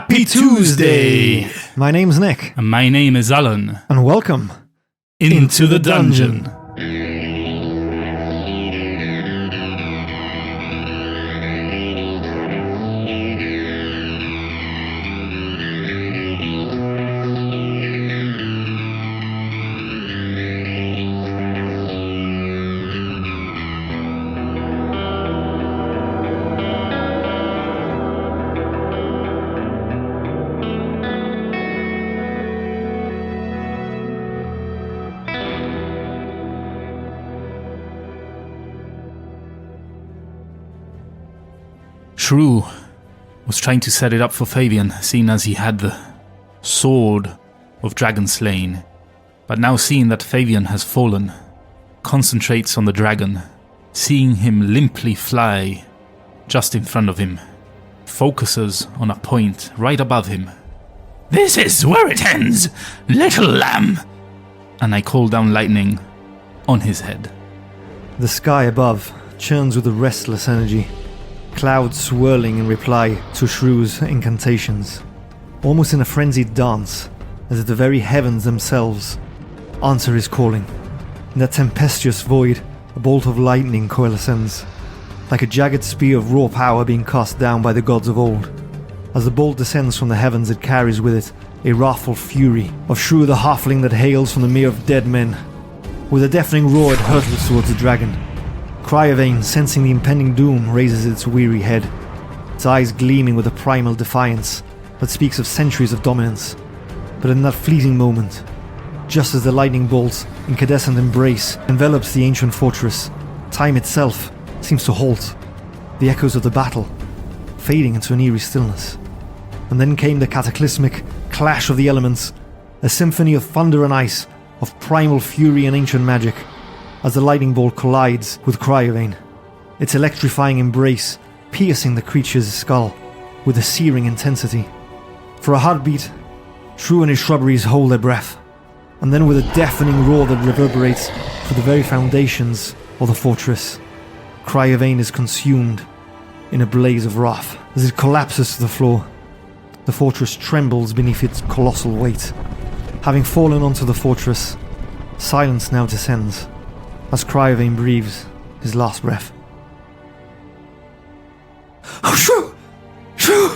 Happy Tuesday! My name's Nick. And my name is Alan. And welcome into the dungeon. Shrew was trying to set it up for Fabian, seeing as he had the sword of dragon slaying. But now seeing that Fabian has fallen, concentrates on the dragon, seeing him limply fly just in front of him, focuses on a point right above him. "This is where it ends, little lamb!" And I call down lightning on his head. The sky above churns with a restless energy, clouds swirling in reply to Shrew's incantations, almost in a frenzied dance, as if the very heavens themselves answer his calling. In that tempestuous void, a bolt of lightning coalesces, like a jagged spear of raw power being cast down by the gods of old. As the bolt descends from the heavens, it carries with it a wrathful fury of Shrew the halfling that hails from the mere of dead men. With a deafening roar, it hurtles towards the dragon. Cryovane, sensing the impending doom, raises its weary head, its eyes gleaming with a primal defiance that speaks of centuries of dominance. But in that fleeting moment, just as the lightning bolt's incandescent embrace envelops the ancient fortress, time itself seems to halt, the echoes of the battle fading into an eerie stillness. And then came the cataclysmic clash of the elements, a symphony of thunder and ice, of primal fury and ancient magic, as the lightning bolt collides with Cryovane, its electrifying embrace piercing the creature's skull with a searing intensity. For a heartbeat, Shrew and his shrubberies hold their breath, and then with a deafening roar that reverberates through the very foundations of the fortress, Cryovane is consumed in a blaze of wrath. As it collapses to the floor, the fortress trembles beneath its colossal weight. Having fallen onto the fortress, silence now descends, as Cryovane breathes his last breath. "Oh, Shrew! Shrew!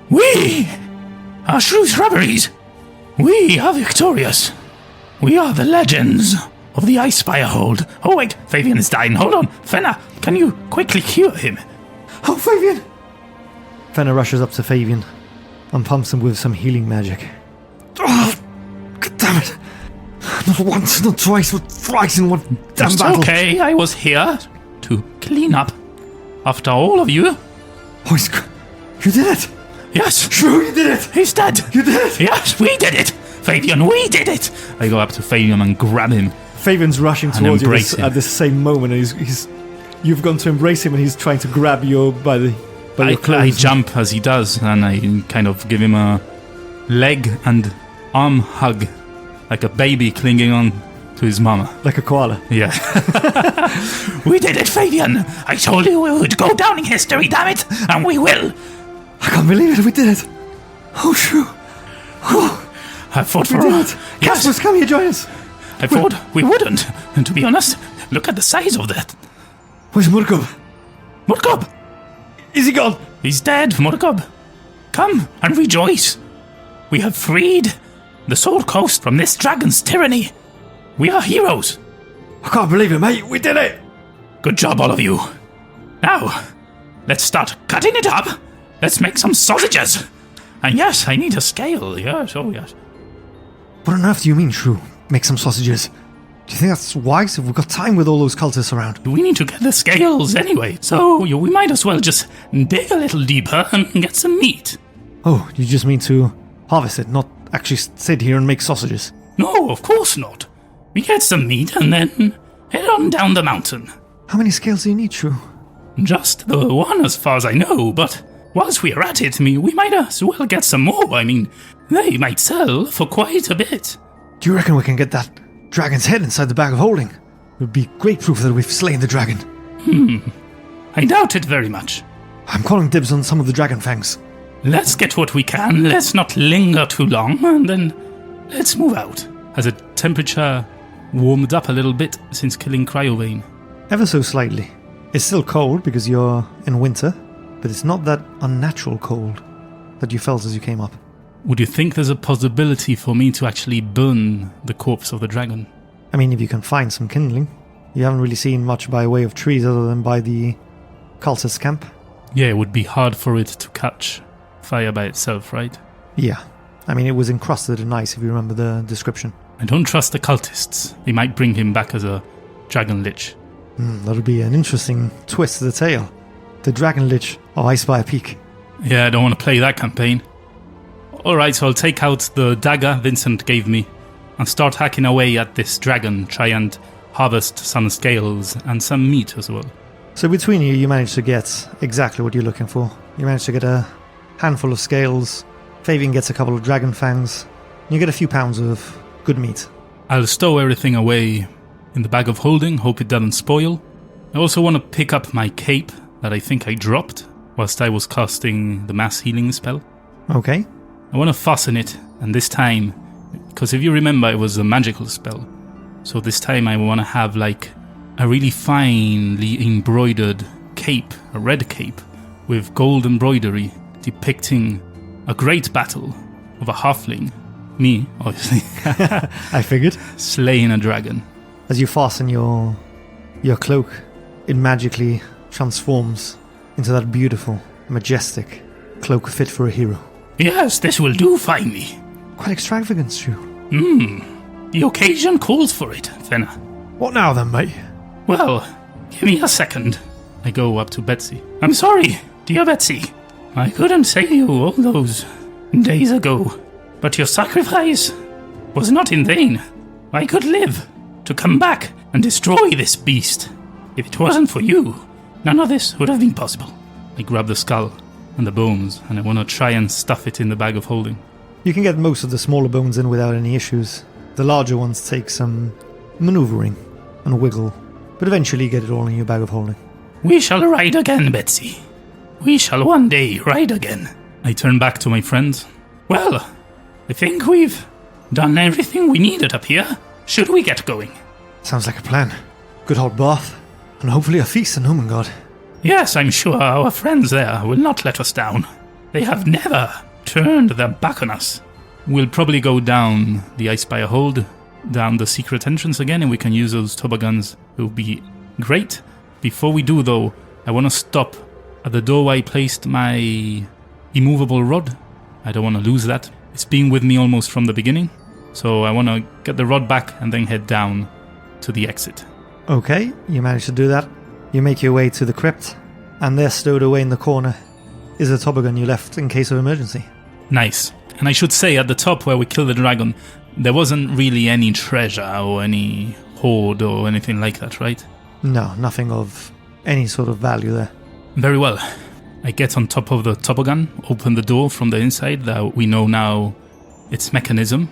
We are Shrew Shrubberies! We are victorious! We are the legends of the Icespire Hold! Oh wait, Fabian is dying, hold on! Fenna, can you quickly cure him?" "Oh, Fabian!" Fenna rushes up to Fabian and pumps him with some healing magic. "Oh, God damn it! Not once, not twice, but thrice in one damn It's battle." okay, I was here to clean up after all of you. "Oh, you did it! Yes, Shrew, you did it! he's dead! You did it!" Yes, we did it! Fabian, we did it! I go up to Fabian and grab him. Fabian's rushing And towards you embrace him. at the same moment, and you've gone to embrace him, and he's trying to grab you by your clothes. I jump as he does, and I kind of give him a leg and arm hug, like a baby clinging on to his mama. Like a koala. Yeah. We did it, Fabian! I told you we would go down in history, damn it! And we will! I can't believe it, we did it! Oh, Shrew! Oh, I fought we for did it! Yes, Caspers, come here, join us! I thought we wouldn't. And to be honest, look at the size of that. Where's Murkob? Murkob! Is he gone? He's dead, Murkob. Come and rejoice. We have freed the Soul Coast from this dragon's tyranny. We are heroes. I can't believe it, mate. We did it! Good job, all of you. Now, let's start cutting it up. Let's make some sausages. And yes, I need a scale. Yes, oh yes. What on earth do you mean, Shrew? Make some sausages? Do you think that's wise if we've got time with all those cultists around? We need to get the scales anyway, so we might as well just dig a little deeper and get some meat. Oh, you just mean to harvest it, not actually sit here and make sausages? No, of course not. We get some meat and then head on down the mountain. How many scales do you need, Shrew? Just the one as far as I know, but whilst we're at it, we might as well get some more. I mean, they might sell for quite a bit. Do you reckon we can get that dragon's head inside the bag of holding? It would be great proof that we've slain the dragon. I doubt it very much. I'm calling dibs on some of the dragon fangs. let's get what we can, let's not linger too long, and then let's move out. Has the temperature warmed up a little bit since killing Cryovane? Ever so slightly. It's still cold because you're in winter, but it's not that unnatural cold that you felt as you came up. Would you think there's a possibility for me to actually burn the corpse of the dragon? I mean, if you can find some kindling. You haven't really seen much by way of trees other than by the cultist camp. Yeah, it would be hard for it to catch fire by itself, right? Yeah. I mean, it was encrusted in ice, if you remember the description. I don't trust the cultists. They might bring him back as a dragon lich. That would be an interesting twist to the tale. The dragon lich of Icespire Peak. Yeah, I don't want to play that campaign. Alright, so I'll take out the dagger Vincent gave me and start hacking away at this dragon, try and harvest some scales and some meat as well. So between you managed to get exactly what you're looking for. You managed to get a handful of scales, Fabian gets a couple of dragon fangs, and you get a few pounds of good meat. I'll stow everything away in the bag of holding, hope it doesn't spoil. I also want to pick up my cape that I think I dropped whilst I was casting the mass healing spell. Okay. I want to fasten it, and this time, because if you remember, it was a magical spell. So this time I want to have like a really finely embroidered cape, a red cape, with gold embroidery depicting a great battle of a halfling, me, obviously, I figured. slaying a dragon. As you fasten your cloak, it magically transforms into that beautiful, majestic cloak fit for a hero. Yes, this will do finely. Quite extravagant, Shrew. The occasion calls for it, Fenna. What now then, mate? Well, give me a second. I go up to Betsy. I'm sorry, dear Betsy. I couldn't save you all those days ago, but your sacrifice was not in vain. I could live to come back and destroy this beast. If it wasn't for you, none of this would have been possible. I grab the skull and the bones, and I want to try and stuff it in the bag of holding. You can get most of the smaller bones in without any issues. The larger ones take some maneuvering and wiggle, but eventually you get it all in your bag of holding. We shall ride again, Betsy. We shall one day ride again. I turn back to my friends. Well, I think we've done everything we needed up here. Should we get going? Sounds like a plan. Good hot bath, and hopefully a feast in Gnomengarde. Yes, I'm sure our friends there will not let us down. They have never turned their back on us. We'll probably go down the Icespire hold, down the secret entrance again, and we can use those toboggans. It will be great. Before we do, though, I want to stop at the doorway I placed my immovable rod. I don't want to lose that. It's been with me almost from the beginning, so I want to get the rod back and then head down to the exit. Okay, you manage to do that. You make your way to the crypt, and there stowed away in the corner is a toboggan you left in case of emergency. Nice. And I should say, at the top where we killed the dragon, there wasn't really any treasure or any hoard or anything like that, right? No, nothing of any sort of value there. Very well. I get on top of the toboggan, open the door from the inside, that we know now its mechanism,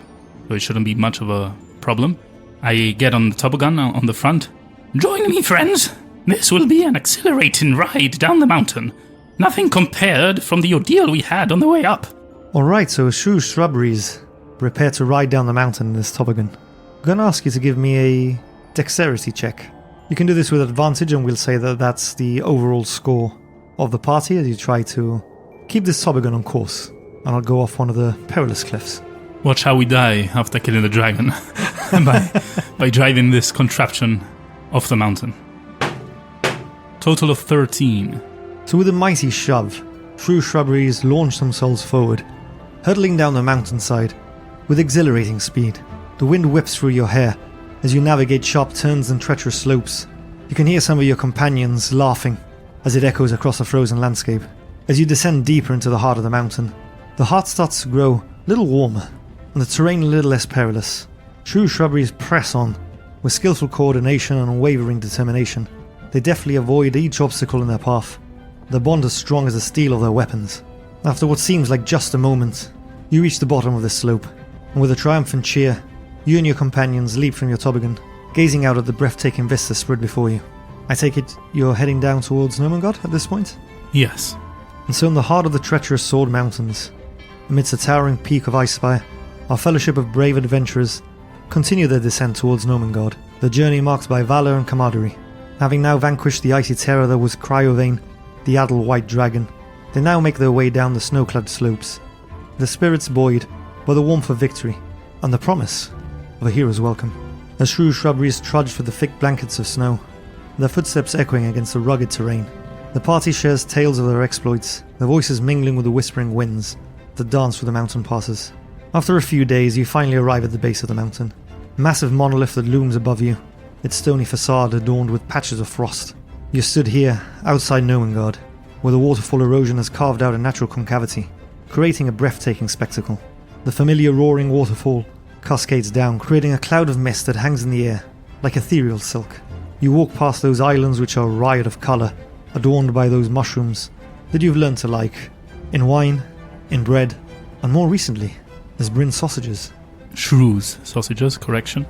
so it shouldn't be much of a problem. I get on the toboggan on the front. Join me, friends! This will be an exhilarating ride down the mountain. Nothing compared from the ordeal we had on the way up. Alright, so Shrew Shrubberies prepare to ride down the mountain in this toboggan. I'm going to ask you to give me a dexterity check. You can do this with advantage, and we'll say that that's the overall score of the party as you try to keep this toboggan on course. And I'll go off one of the perilous cliffs. Watch how we die after killing the dragon by driving this contraption off the mountain. Total of 13. So with a mighty shove, Shrew Shrubberies launch themselves forward, hurtling down the mountainside with exhilarating speed. The wind whips through your hair as you navigate sharp turns and treacherous slopes. You can hear some of your companions laughing as it echoes across the frozen landscape. As you descend deeper into the heart of the mountain, the heart starts to grow a little warmer and the terrain a little less perilous. Shrew Shrubberies press on with skillful coordination and unwavering determination. They deftly avoid each obstacle in their path, the bond as strong as the steel of their weapons. After what seems like just a moment, you reach the bottom of this slope, and with a triumphant cheer, you and your companions leap from your toboggan, gazing out at the breathtaking vista spread before you. I take it you're heading down towards Gnomengarde at this point? Yes. And so in the heart of the treacherous Sword Mountains, amidst the towering peak of Icespire, our fellowship of brave adventurers continue their descent towards Gnomengarde, the journey marked by valour and camaraderie. Having now vanquished the icy terror that was Cryovane, the adult white dragon, they now make their way down the snow-clad slopes, their spirits buoyed by the warmth of victory and the promise of a hero's welcome. As Shrew Shrubberies trudge through the thick blankets of snow, their footsteps echoing against the rugged terrain, the party shares tales of their exploits, their voices mingling with the whispering winds that dance through the mountain passes. After a few days, you finally arrive at the base of the mountain. A massive monolith that looms above you, its stony facade adorned with patches of frost. You stood here, outside Gnomengarde, where the waterfall erosion has carved out a natural concavity, creating a breathtaking spectacle. The familiar roaring waterfall cascades down, creating a cloud of mist that hangs in the air, like ethereal silk. You walk past those islands which are a riot of colour, adorned by those mushrooms that you've learned to like, in wine, in bread, and more recently, as Bryn sausages. Shrew's sausages, correction.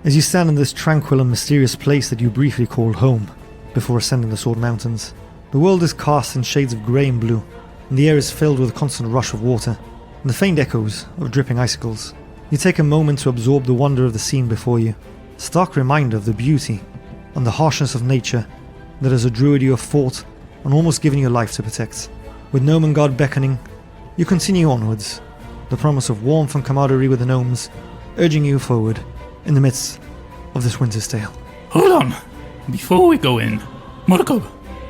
As you stand in this tranquil and mysterious place that you briefly called home, before ascending the Sword Mountains, the world is cast in shades of grey and blue, and the air is filled with a constant rush of water, and the faint echoes of dripping icicles. You take a moment to absorb the wonder of the scene before you, stark reminder of the beauty and the harshness of nature that as a druid you have fought and almost given your life to protect. With Gnomengarde beckoning, you continue onwards, the promise of warmth and camaraderie with the gnomes urging you forward in the midst of this winter's tale. Hold on. Before we go in, Murkob,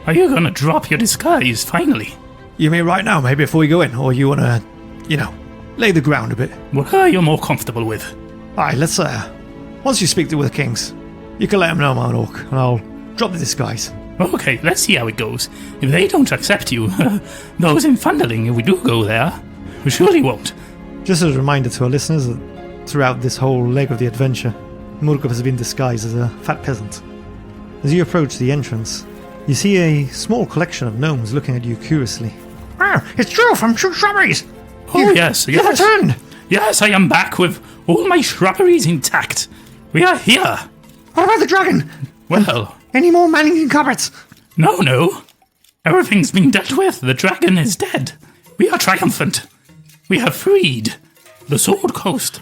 are you gonna drop your disguise finally? You mean right now, maybe before we go in, or you wanna, lay the ground a bit? What are you more comfortable with? Alright, let's once you speak to the kings, you can let them know, my orc, and I'll drop the disguise. Okay, let's see how it goes. If they don't accept you, those in Thunderling, if we do go there, we surely won't. Just as a reminder to our listeners that throughout this whole leg of the adventure, Murkob has been disguised as a fat peasant. As you approach the entrance, you see a small collection of gnomes looking at you curiously. Oh, it's Shrew from Shrubberies! Oh, yes. You've returned! Yes, I am back with all my shrubberies intact. We are here. What about the dragon? Well, Any more manning in cupboards? No. Everything's been dealt with. The dragon is dead. We are triumphant. We have freed the Sword Coast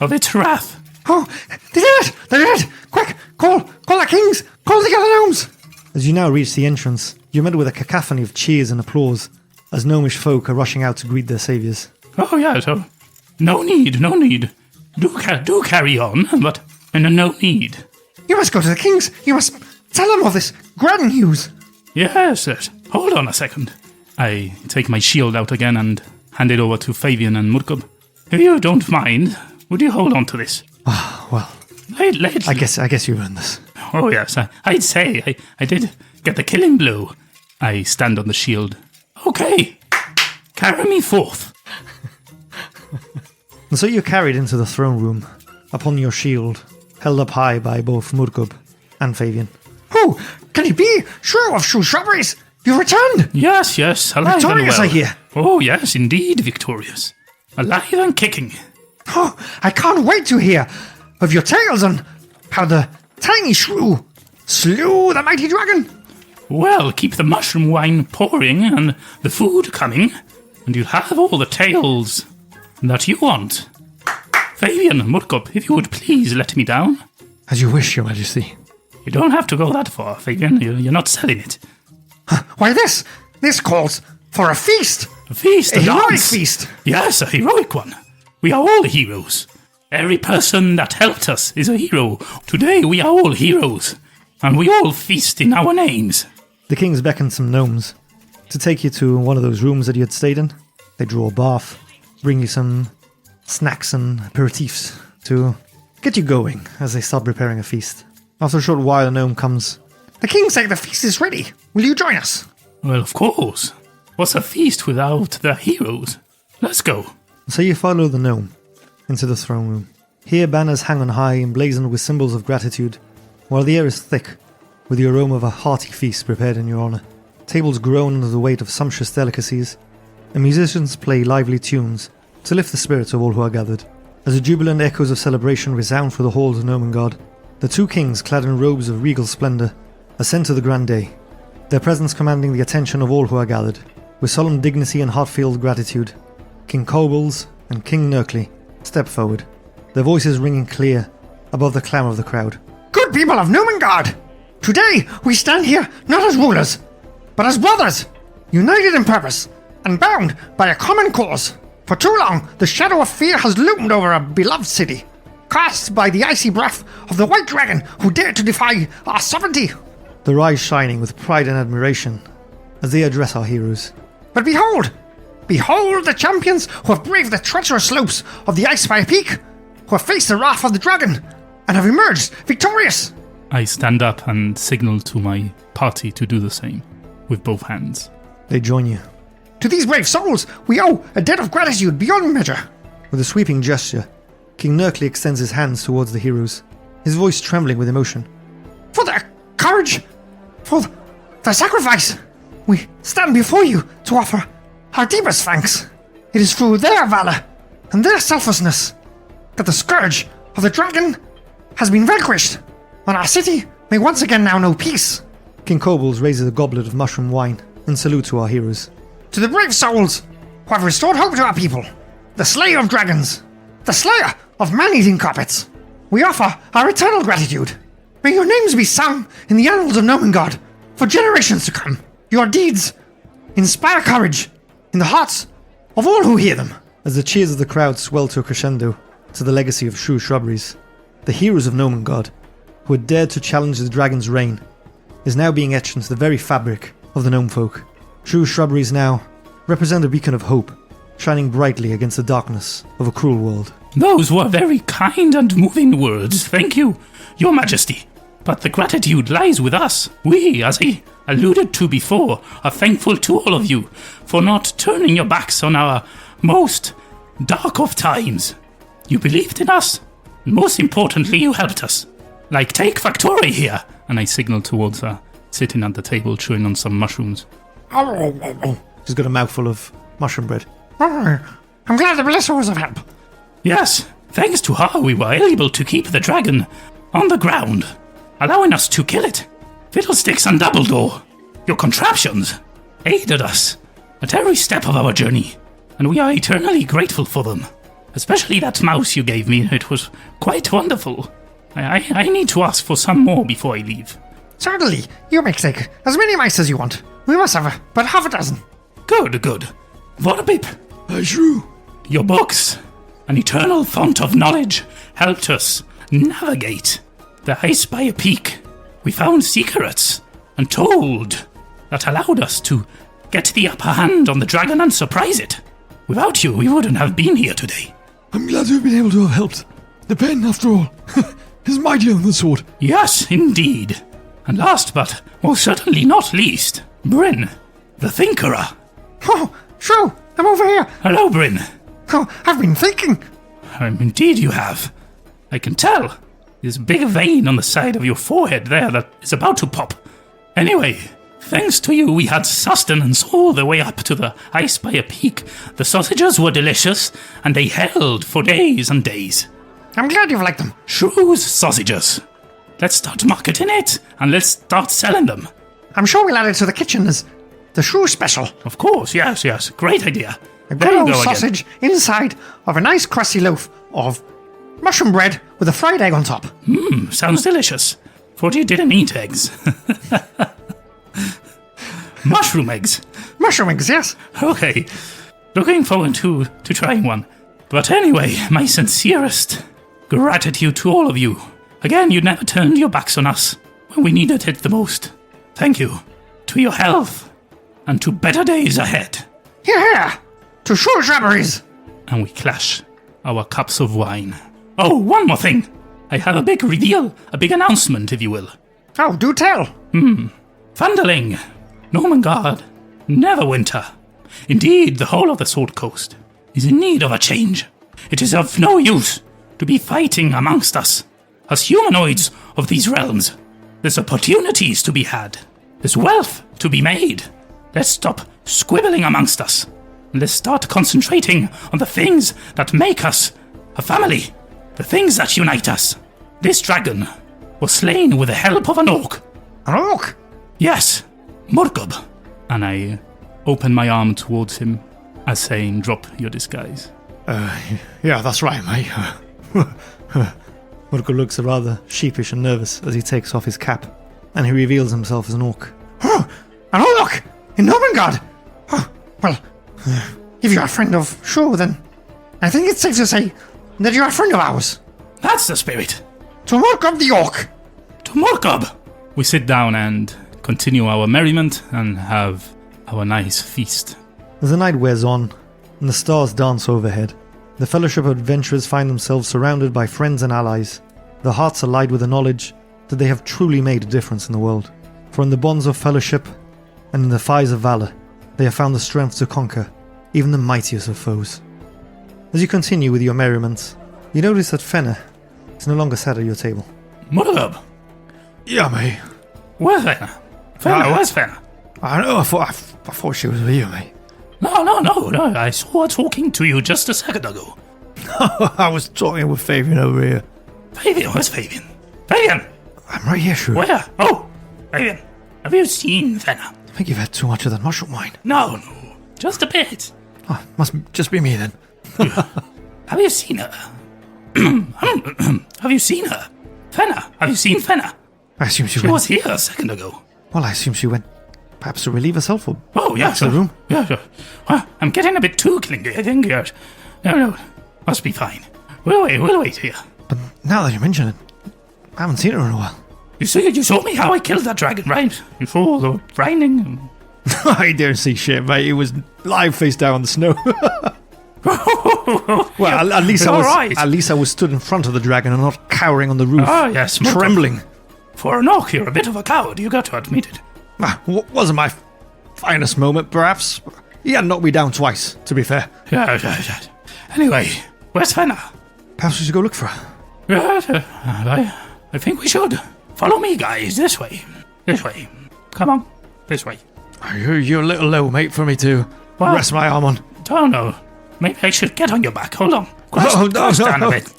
of its wrath. Oh, they did it! They did it! Quick, call the kings! Call the other gnomes! As you now reach the entrance, you're met with a cacophony of cheers and applause as gnomish folk are rushing out to greet their saviors. Oh, yes. Oh, no need. Do carry on, but no need. You must go to the kings! You must tell them of this grand news! Yes. Hold on a second. I take my shield out again and hand it over to Fabian and Murkob. If you don't mind, would you hold on to this? Well, I guess you earned this. Oh, yes. I'd say I did get the killing blow. I stand on the shield. Okay. Carry me forth. And so you're carried into the throne room, upon your shield, held up high by both Murkob and Fabian. Who can he be? Shrew of Shrubberies! You've returned! Yes, alive Victorious, and well. I hear. Oh, yes, indeed, victorious. Alive and kicking. Oh, I can't wait to hear of your tales on how the tiny Shrew slew the mighty dragon. Well, keep the mushroom wine pouring and the food coming, and you'll have all the tales that you want. Fabian, Murkob, if you would please let me down. As you wish, Your Majesty. You don't have to go that far, Fabian. You're not selling it. Why, this calls for a feast. A feast, A heroic dance. feast. Yes, a heroic one. We are all heroes. Every person that helped us is a hero. Today we are all heroes, and we all feast in our names. The kings beckoned some gnomes to take you to one of those rooms that you had stayed in. They draw a bath, bring you some snacks and aperitifs to get you going as they start preparing a feast. After a short while, a gnome comes. The king say the feast is ready. Will you join us? Well, of course. What's a feast without the heroes? Let's go. So you follow the gnome into the throne room. Here banners hang on high, emblazoned with symbols of gratitude, while the air is thick with the aroma of a hearty feast prepared in your honour. Tables groan under the weight of sumptuous delicacies, and musicians play lively tunes to lift the spirits of all who are gathered. As the jubilant echoes of celebration resound through the halls of Gnomengarde, the two kings, clad in robes of regal splendour, ascend to the grand day, their presence commanding the attention of all who are gathered. With solemn dignity and heart-filled gratitude, King Kobolds and King Nurkley step forward, their voices ringing clear above the clamour of the crowd. Good people of Gnomengarde, today we stand here not as rulers, but as brothers, united in purpose and bound by a common cause. For too long, the shadow of fear has loomed over our beloved city, cast by the icy breath of the white dragon who dared to defy our sovereignty. Their eyes shining with pride and admiration as they address our heroes. But behold the champions who have braved the treacherous slopes of the Icespire Peak, who have faced the wrath of the dragon, and have emerged victorious. I stand up and signal to my party to do the same, with both hands. They join you. To these brave souls, we owe a debt of gratitude beyond measure. With a sweeping gesture, King Nurkley extends his hands towards the heroes, his voice trembling with emotion. For their courage, for their sacrifice, we stand before you to offer our deepest thanks. It is through their valor and their selflessness that the scourge of the dragon has been vanquished, and our city may once again now know peace. King Kobolds raises a goblet of mushroom wine in salute to our heroes. To the brave souls who have restored hope to our people, the slayer of dragons, the slayer of man-eating carpets, we offer our eternal gratitude. May your names be sung in the annals of Gnomengarde for generations to come. Your deeds inspire courage in the hearts of all who hear them. As the cheers of the crowd swell to a crescendo to the legacy of Shrew Shrubberies, the heroes of Gnomengarde, who had dared to challenge the dragon's reign, is now being etched into the very fabric of the gnome folk. Shrew Shrubberies now represent a beacon of hope, shining brightly against the darkness of a cruel world. Those were very kind and moving words, thank you, Your Majesty. But the gratitude lies with us. We, as I alluded to before, are thankful to all of you for not turning your backs on our most dark of times. You believed in us, and most importantly, you helped us. Like, take Factory here! And I signal towards her, sitting at the table chewing on some mushrooms. She's got a mouthful of mushroom bread. I'm glad the blister was of help. Yes, thanks to her, we were able to keep the dragon on the ground, allowing us to kill it. Fiddlesticks and Dumbledore, your contraptions, aided us at every step of our journey, and we are eternally grateful for them. Especially that mouse you gave me, it was quite wonderful. I need to ask for some more before I leave. Certainly, you may take as many mice as you want. We must have but half a dozen. Good. Vorbip. Shrew. Your books, an eternal font of knowledge, helped us navigate the Icespire Peak. We found secrets and told that allowed us to get the upper hand on the dragon and surprise it. Without you, we wouldn't have been here today. I'm glad to have been able to have helped. The pen, after all, is mightier than the sword. Yes, indeed. And last but most certainly not least, Bryn, the Thinkerer. Oh, Shrew, I'm over here. Hello, Bryn. Oh, I've been thinking. Indeed you have. I can tell. There's a big vein on the side of your forehead there that is about to pop. Anyway, thanks to you, we had sustenance all the way up to the Icespire Peak. The sausages were delicious, and they held for days and days. I'm glad you've liked them. Shrew's sausages. Let's start marketing it, and let's start selling them. I'm sure we'll add it to the kitchen as the Shrew special. Of course, yes. Great idea. A good old sausage inside of a nice crusty loaf of mushroom bread with a fried egg on top. Sounds delicious. Thought you didn't eat eggs. Mushroom eggs. Mushroom eggs, yes. Okay. Looking forward to trying one. But anyway, my sincerest gratitude to all of you. Again, you never turned your backs on us when we needed it the most. Thank you. To your health, and to better days ahead. Here! To Shrew Shrubberies! And we clash our cups of wine. Oh, one more thing! I have a big reveal, a big announcement, if you will. Oh, do tell! Thunderling, Gnomengarde, Neverwinter. Indeed, the whole of the Sword Coast is in need of a change. It is of no use to be fighting amongst us. As humanoids of these realms, there's opportunities to be had. There's wealth to be made. Let's stop squibbling amongst us. And let's start concentrating on the things that make us a family. The things that unite us. This dragon was slain with the help of an orc. An orc? Yes, Murgob. And I open my arm towards him, as saying, drop your disguise. Yeah, that's right, mate. Murko looks rather sheepish and nervous as he takes off his cap, and he reveals himself as an orc. Oh, an orc! In Gnomengarde! Oh, well, if you're a friend of Shrew, then I think it's safe to say that you're a friend of ours. That's the spirit! To Morgob the orc! To Morgob! We sit down and continue our merriment and have our nice feast. As the night wears on, and the stars dance overhead, the Fellowship of Adventurers find themselves surrounded by friends and allies. Their hearts are light with the knowledge that they have truly made a difference in the world. For in the bonds of fellowship and in the fires of valor, they have found the strength to conquer even the mightiest of foes. As you continue with your merriment, you notice that Fenna is no longer sat at your table. Morgob! Yeah, mate. Where's Fenna? Fenna, where's Fenna? I know, I thought she was with you, mate. No, I saw her talking to you just a second ago. I was talking with Fabian over here. Fabian, where's Fabian? Fabian! I'm right here, Shrew. Where? Oh, Fabian, have you seen Fenna? I think you've had too much of that mushroom wine. No, just a bit. Oh, must just be me then. Have you seen her? Have you seen her? Fenna, have you seen Fenna? I assume she She went. was here a second ago. Well, I assume she went perhaps to relieve herself or Oh, yeah, back to the room. Yeah, sure. Well, I'm getting a bit too clingy, I think. No, must be fine. We'll wait here. But now that you mention it, I haven't seen her in a while. You saw me how I killed that dragon, right? You saw the grinding. I didn't see shit, mate. It was live face down on the snow. Well, at least I was. Right. At least I was stood in front of the dragon and not cowering on the roof, Ah, yes, trembling. For an orc, you're a bit of a coward. You got to admit it. Wasn't my finest moment, perhaps. He had knocked me down twice, to be fair. Yeah. Anyway, where's Fenna? Perhaps we should go look for her. Yeah, I think we should. Follow me, guys. This way. Come on, this way. You're a little low, mate, for me to rest my arm on. Don't know. Maybe I should get on your back. Hold on. Crouch down a bit.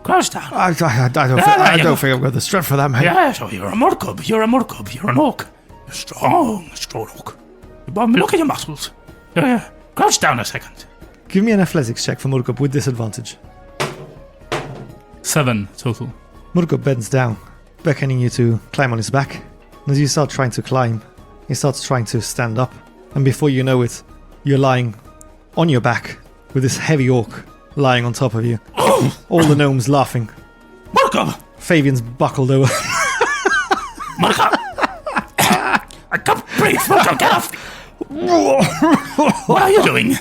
Crouch down. I don't think I've got the strength for that, mate. Yeah, so you're a Morgob. You're an orc. You're strong orc. Look at your muscles. Yeah. Crouch down a second. Give me an athletics check for Murkob with disadvantage. 7 total. Murkob bends down, beckoning you to climb on his back. And as you start trying to climb, he starts trying to stand up. And before you know it, you're lying on your back with this heavy orc lying on top of you. All the gnomes laughing. Morgob! Fabian's buckled over. Morgob! I can't breathe. Morgob, get off! What are you doing?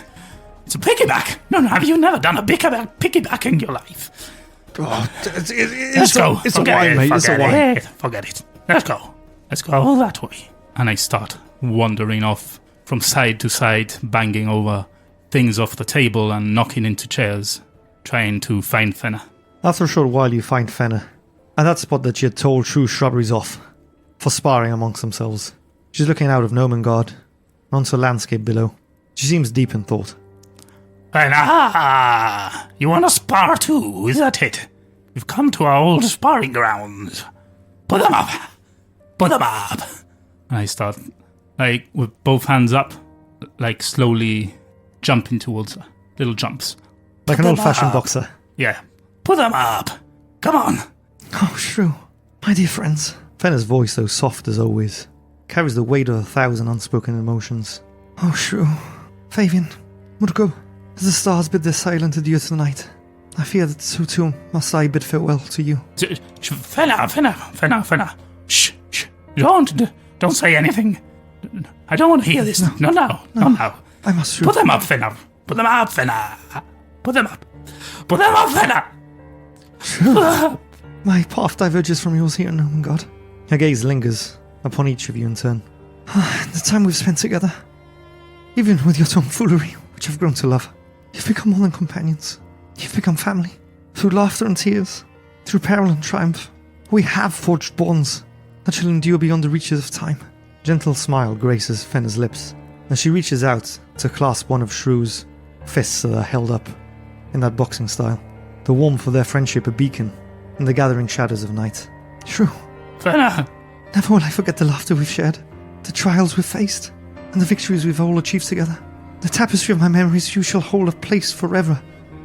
It's a piggyback. No, have you never done a piggyback in your life? Let's go. It's a wine, mate. It's a wine. Forget it. Let's go that way. And I start wandering off from side to side, banging over things off the table and knocking into chairs, trying to find Fenna. After a short while, you find Fenna at that spot that she had told Shrew Shrubberies off for sparring amongst themselves. She's looking out of Gnomengarde onto a landscape below. She seems deep in thought. Fenna, you want to spar too? Is that it? You've come to our old sparring grounds. Put them up. And I start, with both hands up, slowly jumping towards her. Little jumps. Like an old-fashioned boxer. Yeah. Put them up. Come on. Oh, Shrew. My dear friends. Fenna's voice, though soft as always, carries the weight of 1,000 unspoken emotions. Oh, Shrew. Fabian. Murkob. As the stars bid their silent adieu to the night, I fear that so too must I bid farewell to you. Fenna. Shh. Don't say anything. I don't want to hear this. No. I must, Shrew. Put them up, Fenna. Put them up, Fenna. Shrew. My path diverges from yours here in Gnomengarde. Her gaze lingers upon each of you in turn. The time we've spent together, even with your tomfoolery, which I've grown to love, you've become more than companions. You've become family. Through laughter and tears, through peril and triumph, we have forged bonds that shall endure beyond the reaches of time. A gentle smile graces Fenna's lips as she reaches out to clasp one of Shrew's fists that are held up in that boxing style. The warmth of their friendship a beacon in the gathering shadows of night. Shrew. Fenna. Never will I forget the laughter we've shared, the trials we've faced, and and the victories we've all achieved together. The tapestry of my memories you shall hold a place forever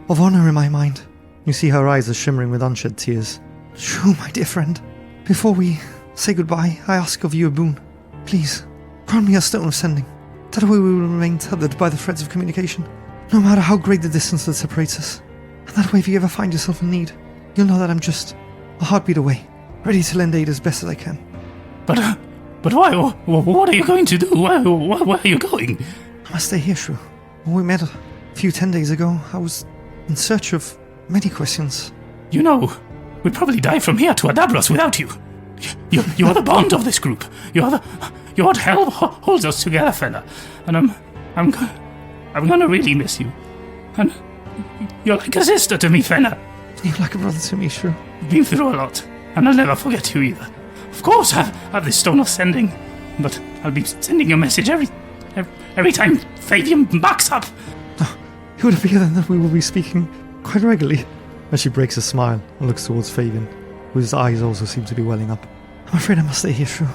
of honour in my mind. You see her eyes are shimmering with unshed tears. Shrew, my dear friend, before we say goodbye, I ask of you a boon. Please, grant me a stone of sending. That way we will remain tethered by the threads of communication, no matter how great the distance that separates us. And that way, if you ever find yourself in need, you'll know that I'm just a heartbeat away, ready to lend aid as best as I can. But why? What are you going to do? Where are you going? I must stay here, Shrew. When we met a few 10 days ago, I was in search of many questions. You know, we'd probably die from here to Adabras without you. You are the bond of this group. You're what holds us together, fella. And I'm gonna really miss you. And you're like a sister to me, fella. You're like a brother to me, Shrew. You've been through a lot, and I'll never forget you either. Of course, I have this stone of sending, but I'll be sending you a message every time Fabian backs up. Oh, it would appear then that we will be speaking quite regularly. As she breaks a smile and looks towards Fabian, whose eyes also seem to be welling up. I'm afraid I must stay here, Shrew.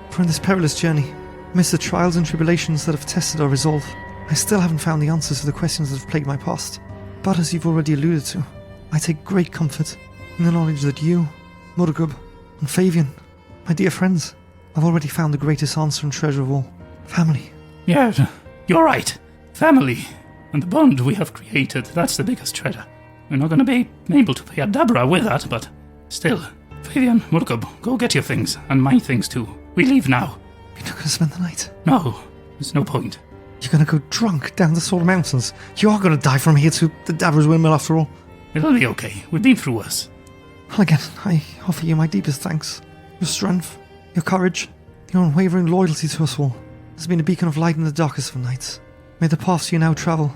For in this perilous journey, amidst the trials and tribulations that have tested our resolve, I still haven't found the answers to the questions that have plagued my past. But as you've already alluded to, I take great comfort in the knowledge that you, Murgub, and Fabian, my dear friends, have already found the greatest answer and treasure of all. Family. Yeah, you're right. Family. And the bond we have created, that's the biggest treasure. We're not going to be able to pay Adabra with that, but still. Fabian, Murgub, go get your things, and my things too. We leave now. You're not going to spend the night? No, there's no point. You're going to go drunk down the Sword Mountains. You are going to die from here to the Dabra's windmill after all. It'll be okay. We've been through worse. Well, again, I offer you my deepest thanks. Your strength, your courage, your unwavering loyalty to us all has been a beacon of light in the darkest of nights. May the paths you now travel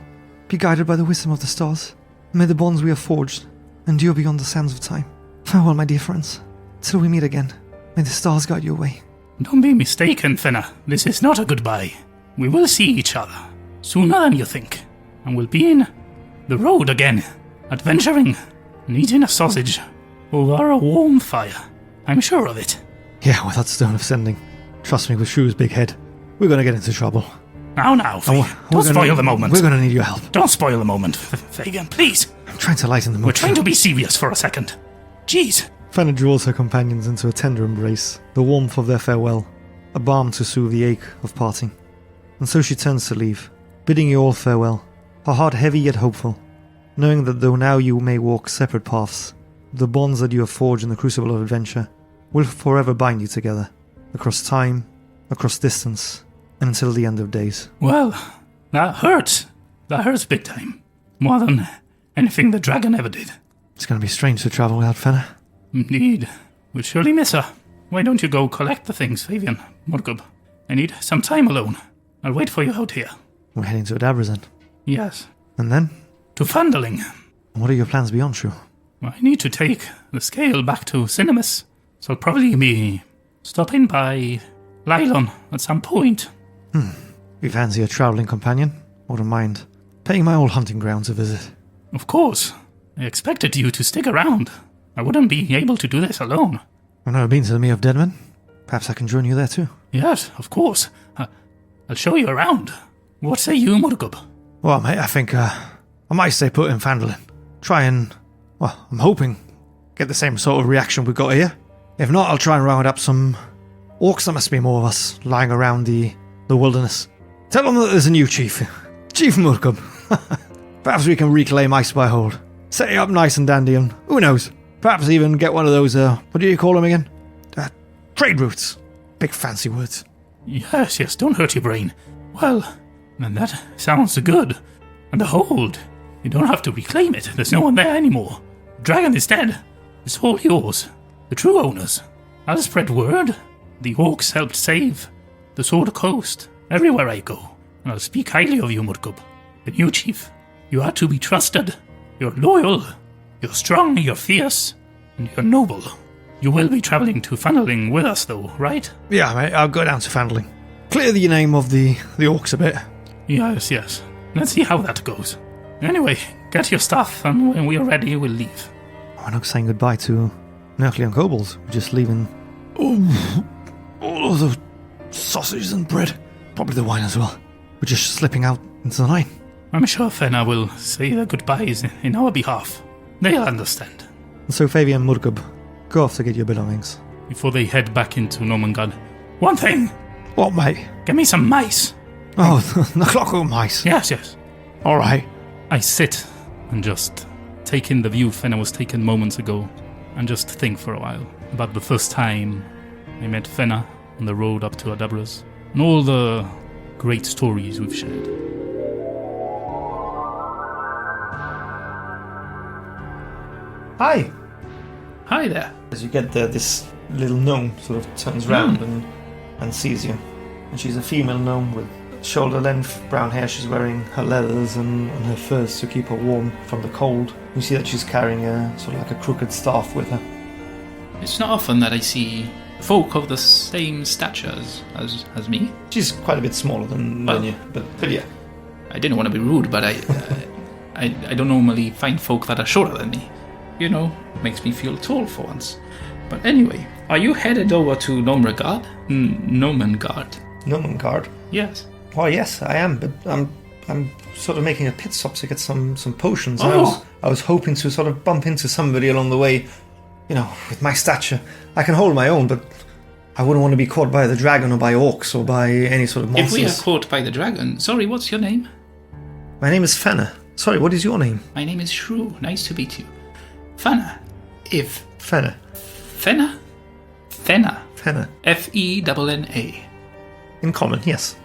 be guided by the wisdom of the stars. And may the bonds we have forged endure beyond the sands of time. Farewell, my dear friends. Till we meet again, may the stars guide your way. Don't be mistaken, Fenna. This is not a goodbye. We will see each other sooner than you think, and we'll be in the road again, adventuring and eating a sausage over a warm fire. I'm sure of it. Yeah, with that stone of sending. Trust me, with Shrew's big head, we're going to get into trouble. Now, don't spoil the moment. We're going to need your help. Don't spoil the moment, Fagan, please. I'm trying to lighten the mood. We're trying to be serious for a second. Jeez. Fenna draws her companions into a tender embrace, the warmth of their farewell, a balm to soothe the ache of parting. And so she turns to leave, bidding you all farewell, her heart heavy yet hopeful, knowing that though now you may walk separate paths, the bonds that you have forged in the crucible of adventure will forever bind you together, across time, across distance, and until the end of days. Well, that hurts. That hurts big time. More than anything the dragon ever did. It's going to be strange to travel without Fenna. Indeed. We'll surely miss her. Why don't you go collect the things, Fabian, Murgub? I need some time alone. I'll wait for you out here. We're heading to Adabras then. Yes. And then? To Fandling. What are your plans beyond, Shrew? I need to take the scale back to Cinemas, so I'll probably be stopping by Lylon at some point. If you fancy a travelling companion, I wouldn't mind paying my old hunting grounds a visit. Of course. I expected you to stick around. I wouldn't be able to do this alone. I've never been to the Mere of Deadmen. Perhaps I can join you there too. Yes, of course. I'll show you around. What say you, Murgub? Well, mate, I think I might stay put in Fandolin. Try and, well, I'm hoping, get the same sort of reaction we got here. If not, I'll try and round up some orcs. There must be more of us lying around the wilderness. Tell them that there's a new chief. Chief Murgub. Perhaps we can reclaim Icespire Hold. Set it up nice and dandy, and who knows? Perhaps even get one of those, what do you call them again? Trade routes. Big fancy words. Yes, don't hurt your brain. Well, then that sounds good. And the hold, you don't have to reclaim it. There's no one there anymore. The dragon is dead. It's all yours. The true owners. I'll spread word. The orcs helped save the Sword Coast everywhere I go. And I'll speak highly of you, Murgub. The new chief. You are to be trusted. You're loyal. You're strong, you're fierce, and you're noble. You will be travelling to Fandling with us, though, right? Yeah, mate, I'll go down to Fandling. Clear the name of the orcs a bit. Yes. Let's see how that goes. Anyway, get your stuff, and when we are ready, we'll leave. We're not saying goodbye to Nerkly and Kobolds. We're just leaving all of those sausages and bread. Probably the wine as well. We're just slipping out into the night. I'm sure Fenna will say their goodbyes in our behalf. They'll understand. And so Fabian and Murkub go off to get your belongings. Before they head back into Gnomengarde. One thing! What, mate? Get me some mice! Oh, the clockwork mice. Yes. All right. I sit and just take in the view Fenna was taken moments ago and just think for a while about the first time I met Fenna on the road up to Adabra's and all the great stories we've shared. Hi. Hi there. As you get there, this little gnome sort of turns round and sees you. And she's a female gnome with shoulder-length brown hair. She's wearing her leathers and her furs to keep her warm from the cold. You see that she's carrying a sort of like a crooked staff with her. It's not often that I see folk of the same stature as me. She's quite a bit smaller than you, but yeah. I didn't want to be rude, but I don't normally find folk that are shorter than me. You know, makes me feel tall for once. But anyway, are you headed over to Gnomengarde? Gnomengarde. Gnomengarde? Yes. Why, yes, I am, but I'm sort of making a pit stop to get some potions. Oh. I was hoping to sort of bump into somebody along the way. You know, with my stature, I can hold my own, but I wouldn't want to be caught by the dragon or by orcs or by any sort of monsters. If we are caught by the dragon... Sorry, what's your name? My name is Fenna. Sorry, what is your name? My name is Shrew. Nice to meet you. Fenna. Fenna. Fenna? Fenna. Fenna. Fenna. In common, yes.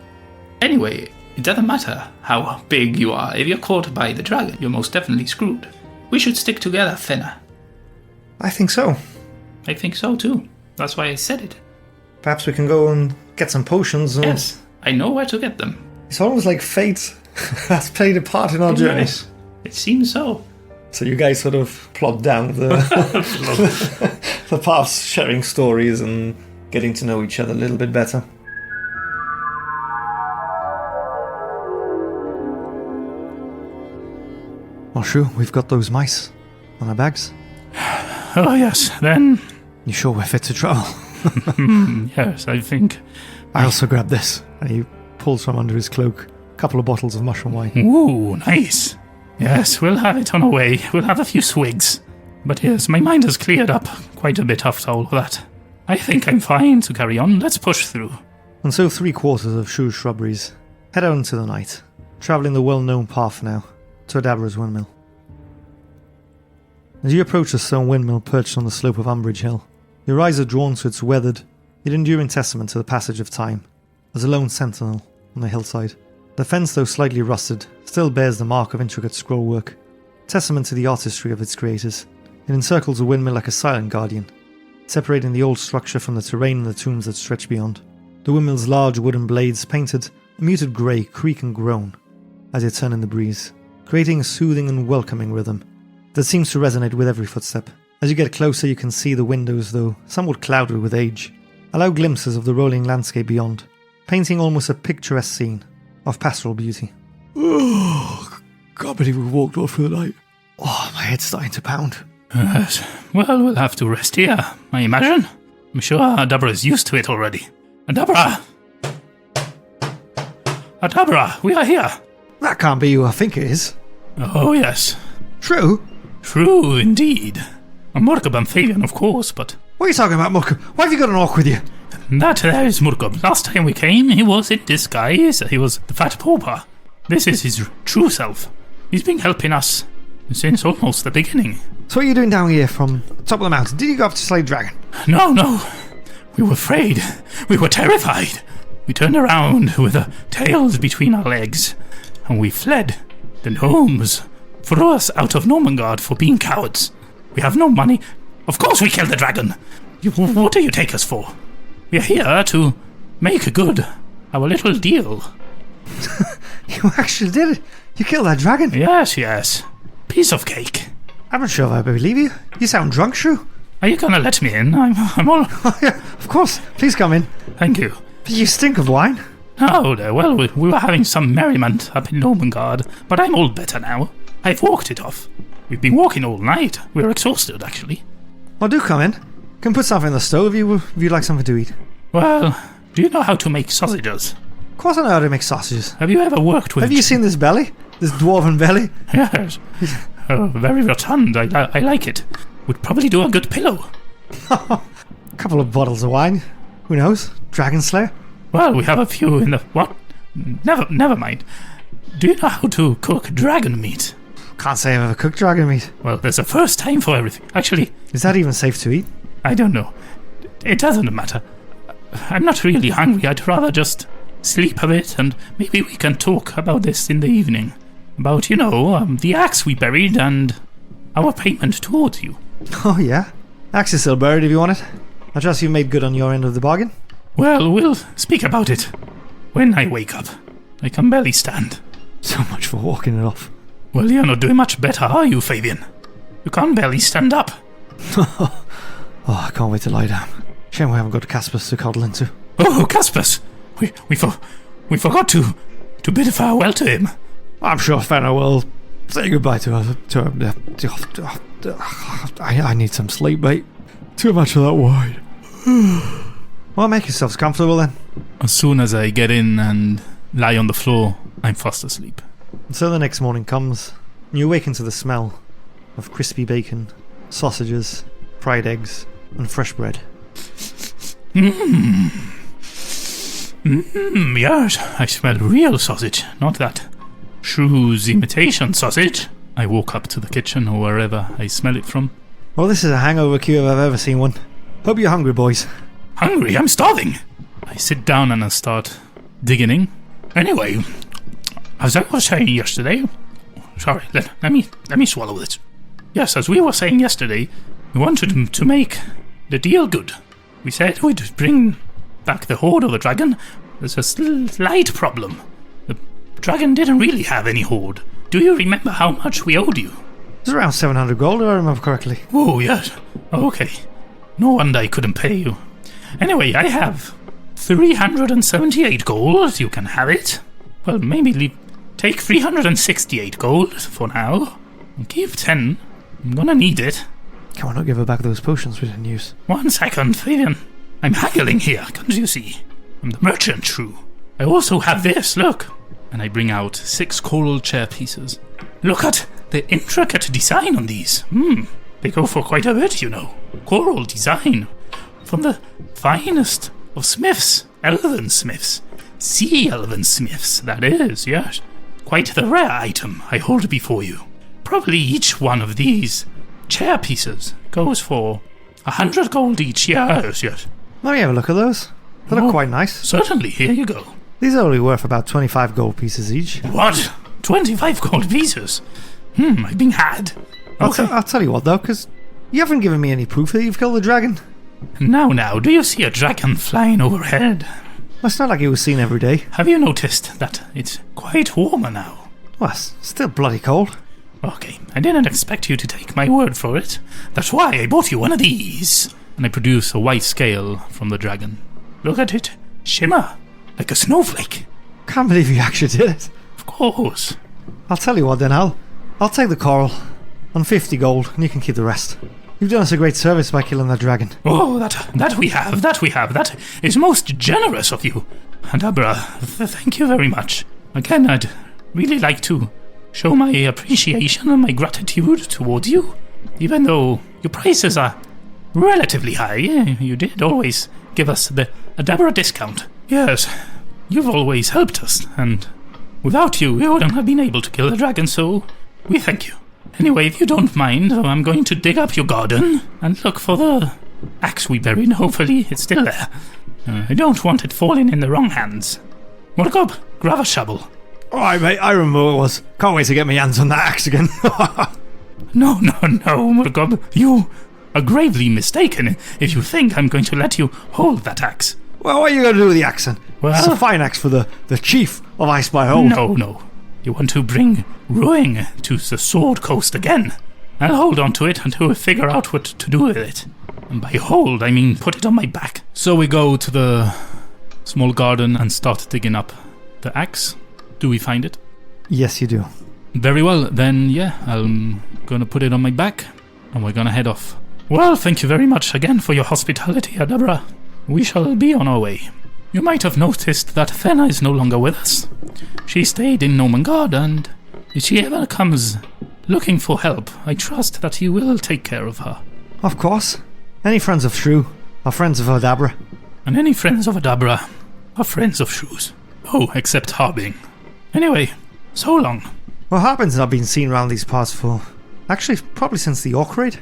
Anyway, it doesn't matter how big you are. If you're caught by the dragon, you're most definitely screwed. We should stick together, Fenna. I think so. I think so too. That's why I said it. Perhaps we can go and get some potions. Yes, I know where to get them. It's almost like fate has played a part in our journey. Yes, it seems so. So you guys sort of plod down the paths, sharing stories and getting to know each other a little bit better. Well, Shrew, we've got those mice on our bags. Oh yes, then... You sure we're fit to travel? Yes, I think... I also grabbed this, and he pulls from under his cloak a couple of bottles of mushroom wine. Ooh, nice. Yes, we'll have it on our way. We'll have a few swigs. But yes, my mind has cleared up quite a bit after all of that. I think I'm fine to carry on. Let's push through. And so 3/4 of Shrew's Shrubberies head out into the night, travelling the well-known path now to Adabra's windmill. As you approach the stone windmill perched on the slope of Umbridge Hill, your eyes are drawn to its weathered, yet enduring testament to the passage of time, as a lone sentinel on the hillside. The fence, though slightly rusted, still bears the mark of intricate scrollwork, testament to the artistry of its creators. It encircles the windmill like a silent guardian, separating the old structure from the terrain and the tombs that stretch beyond. The windmill's large wooden blades, painted a muted grey, creak and groan as they turn in the breeze, creating a soothing and welcoming rhythm that seems to resonate with every footstep. As you get closer, you can see the windows, though somewhat clouded with age, allow glimpses of the rolling landscape beyond, painting almost a picturesque scene of pastoral beauty. Oh, can't believe we walked all through the night. Oh, my head's starting to pound. Yes. Well, we'll have to rest here, I imagine. I'm sure Adabra is used to it already. Adabra! Adabra, we are here! That can't be who I think it is. Oh, yes. True? True, indeed. I'm Murkub and Fabian, of course, but... What are you talking about, Murkub? Why have you got an orc with you? That there is Murkub. Last time we came, he was in disguise. He was the fat pauper. This is his true self. He's been helping us since almost the beginning. So what are you doing down here from the top of the mountain? Did you go up to slay dragon? No. We were afraid. We were terrified. We turned around with our tails between our legs, and we fled. The gnomes threw us out of Gnomengarde for being cowards. We have no money. Of course we killed the dragon. What do you take us for? We are here to make good our little deal. You actually did it. You killed that dragon. Yes. Piece of cake. I'm not sure if I believe you. You sound drunk, Shrew. Are you gonna let me in? I'm all... Oh, yeah, of course. Please come in. Thank you. But you stink of wine. Oh, well, we were having some merriment up in Gnomengarde, but I'm all better now. I've walked it off. We've been walking all night. We're exhausted, actually. Well, do come in. Can put something in the stove if you'd like something to eat. Well, do you know how to make sausages? Of course I know how to make sausages. Have you ever worked with... Have you seen this belly? This dwarven belly? Yes. Very rotund. I like it. Would probably do a good pillow. A couple of bottles of wine. Who knows? Dragon Slayer? Well, we have a few in the... What? Never mind. Do you know how to cook dragon meat? Can't say I've ever cooked dragon meat. Well, there's a first time for everything. Actually... Is that even safe to eat? I don't know. It doesn't matter. I'm not really hungry. I'd rather just sleep a bit and maybe we can talk about this in the evening. About, the axe we buried and our payment towards you. Oh, yeah? Axe is still buried if you want it. I trust you made good on your end of the bargain. Well, we'll speak about it when I wake up. I can barely stand. So much for walking it off. Well, you're not doing much better, are you, Fabian? You can barely stand up. Oh, I can't wait to lie down. Shame we haven't got Caspus to cuddle into. Oh, Caspus! We forgot to bid farewell to him. I'm sure Fenna will say goodbye to her. I need some sleep, mate. Too much of that wine. Well, make yourselves comfortable then. As soon as I get in and lie on the floor, I'm fast asleep. And so the next morning comes, and you awaken to the smell of crispy bacon, sausages, fried eggs, and fresh bread. Yes, I smell real sausage, not that Shrew's imitation sausage. I walk up to the kitchen or wherever I smell it from. Well, this is a hangover cure if I've ever seen one. Hope you're hungry, boys. Hungry? I'm starving! I sit down and I start digging in. Anyway, as I was saying yesterday... Sorry, let me swallow this. Yes, as we were saying yesterday, we wanted to make the deal good. We said we'd bring back the hoard of the dragon. There's a slight problem. The dragon didn't really have any hoard. Do you remember how much we owed you? It's around 700 gold, if I remember correctly. Oh, yes. Okay. No wonder I couldn't pay you. Anyway, I have 378 gold. You can have it. Well, maybe take 368 gold for now. Give 10. I'm gonna need it. Can we not give her back those potions we didn't use? 1 second, Fabian. I'm haggling here, can't you see? I'm the merchant, Shrew. I also have this, look. And I bring out 6 coral chair pieces. Look at the intricate design on these. They go for quite a bit, Coral design. From the finest of smiths. Elven smiths. Sea elven smiths, that is, yes. Quite the rare item I hold before you. Probably each one of these chair pieces goes for 100 gold each. Yes. Let me have a look at those. They look quite nice. Certainly, here you go. These are only worth about 25 gold pieces each. What? 25 gold pieces? I've been had. Okay. I'll tell you what though, because you haven't given me any proof that you've killed the dragon. Now, do you see a dragon flying overhead? Well, it's not like it was seen every day. Have you noticed that it's quite warmer now? Well, it's still bloody cold. Okay, I didn't expect you to take my word for it. That's why I bought you one of these. And I produce a white scale from the dragon. Look at it. Shimmer. Like a snowflake. Can't believe you actually did it. Of course. I'll tell you what then, I'll take the coral on 50 gold and you can keep the rest. You've done us a great service by killing that dragon. Oh, that we have. That is most generous of you. And Abra, thank you very much. Again, I'd really like to show my appreciation and my gratitude towards you. Even though your prices are relatively high, you did always give us the Adabra discount. Yes, you've always helped us, and without you, we wouldn't have been able to kill the dragon, so we thank you. Anyway, if you don't mind, I'm going to dig up your garden and look for the axe we buried. Hopefully it's still there. I don't want it falling in the wrong hands. Morgob, grab a shovel. Alright, mate, I remember what it was. Can't wait to get my hands on that axe again. No, Morgob, you are gravely mistaken if you think I'm going to let you hold that axe. Well, what are you going to do with the axe then? Well, it's a fine axe for the chief of Icespire Hold. No. You want to bring ruin to the Sword Coast again. I'll hold on to it until we figure out what to do with it. And by hold, I mean put it on my back. So we go to the small garden and start digging up the axe. Do we find it? Yes, you do. Very well, then I'm gonna put it on my back and we're gonna head off. Well, thank you very much again for your hospitality, Adabra. We shall be on our way. You might have noticed that Fenna is no longer with us. She stayed in Gnomengarde, and if she ever comes looking for help, I trust that you will take care of her. Of course. Any friends of Shrew are friends of Adabra. And any friends of Adabra are friends of Shrew's. Oh, except Harbing. Anyway, so long. Well, Harbing's not been seen around these parts for... Actually, probably since the Orc raid.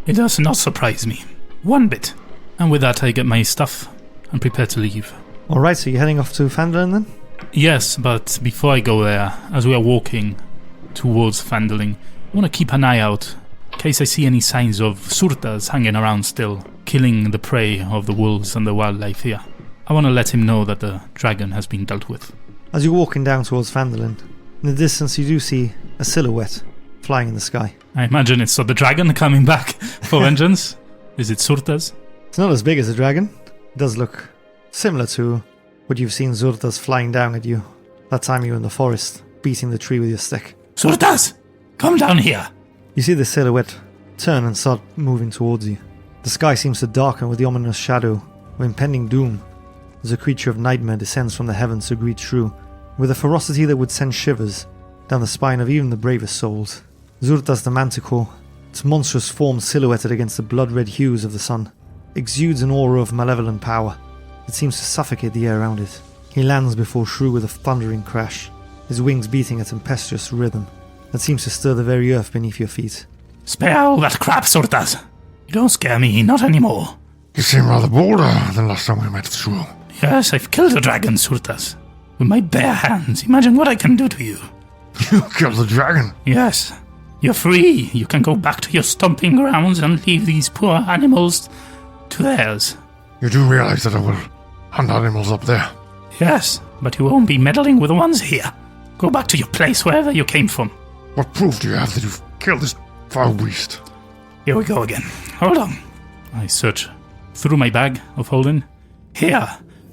It does not surprise me. One bit. And with that, I get my stuff and prepare to leave. Alright, so you're heading off to Phandalin then? Yes, but before I go there, as we are walking towards Phandalin, I want to keep an eye out in case I see any signs of surtas hanging around still, killing the prey of the wolves and the wildlife here. I want to let him know that the dragon has been dealt with. As you're walking down towards Phandalin, in the distance you do see a silhouette flying in the sky. I imagine it's the dragon coming back for vengeance. Is it surtas? It's not as big as a dragon. It does look similar to what you've seen Zurtas flying down at you that time you were in the forest, beating the tree with your stick. Surtas! Come down here! You see the silhouette turn and start moving towards you. The sky seems to darken with the ominous shadow of impending doom as a creature of nightmare descends from the heavens to greet Shrew with a ferocity that would send shivers down the spine of even the bravest souls. Zurtas the Manticore, its monstrous form silhouetted against the blood-red hues of the sun, exudes an aura of malevolent power that seems to suffocate the air around it. He lands before Shrew with a thundering crash, his wings beating a tempestuous rhythm that seems to stir the very earth beneath your feet. Spare all that crap, Surtas! You don't scare me, not anymore. You seem rather bolder than last time we met, Shrew. Yes, I've killed a dragon, Surtas. With my bare hands, imagine what I can do to you. You killed the dragon? Yes. You're free. You can go back to your stomping grounds and leave these poor animals to theirs. You do realize that I will hunt animals up there? Yes, but you won't be meddling with the ones here. Go back to your place, wherever you came from. What proof do you have that you've killed this foul beast? Here we go again. Hold on. I search through my bag of holding. Here,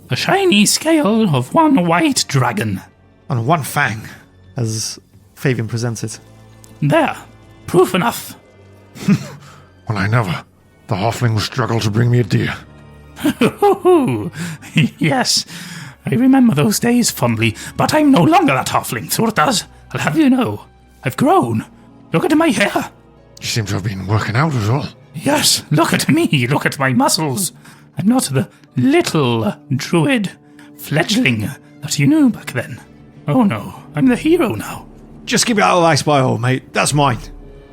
a shiny scale of one white dragon. And one fang, as Fabian presents it. There. Proof enough. Well, I never. The halfling will struggle to bring me a deer. Yes, I remember those days fondly, but I'm no longer that halfling, Surtas. I'll have you know. I've grown. Look at my hair. You seem to have been working out as well. Yes, look at me. Look at my muscles. I'm not the little druid fledgling that you knew back then. Oh no, I'm the hero now. Just keep it out of Icespire, mate. That's mine.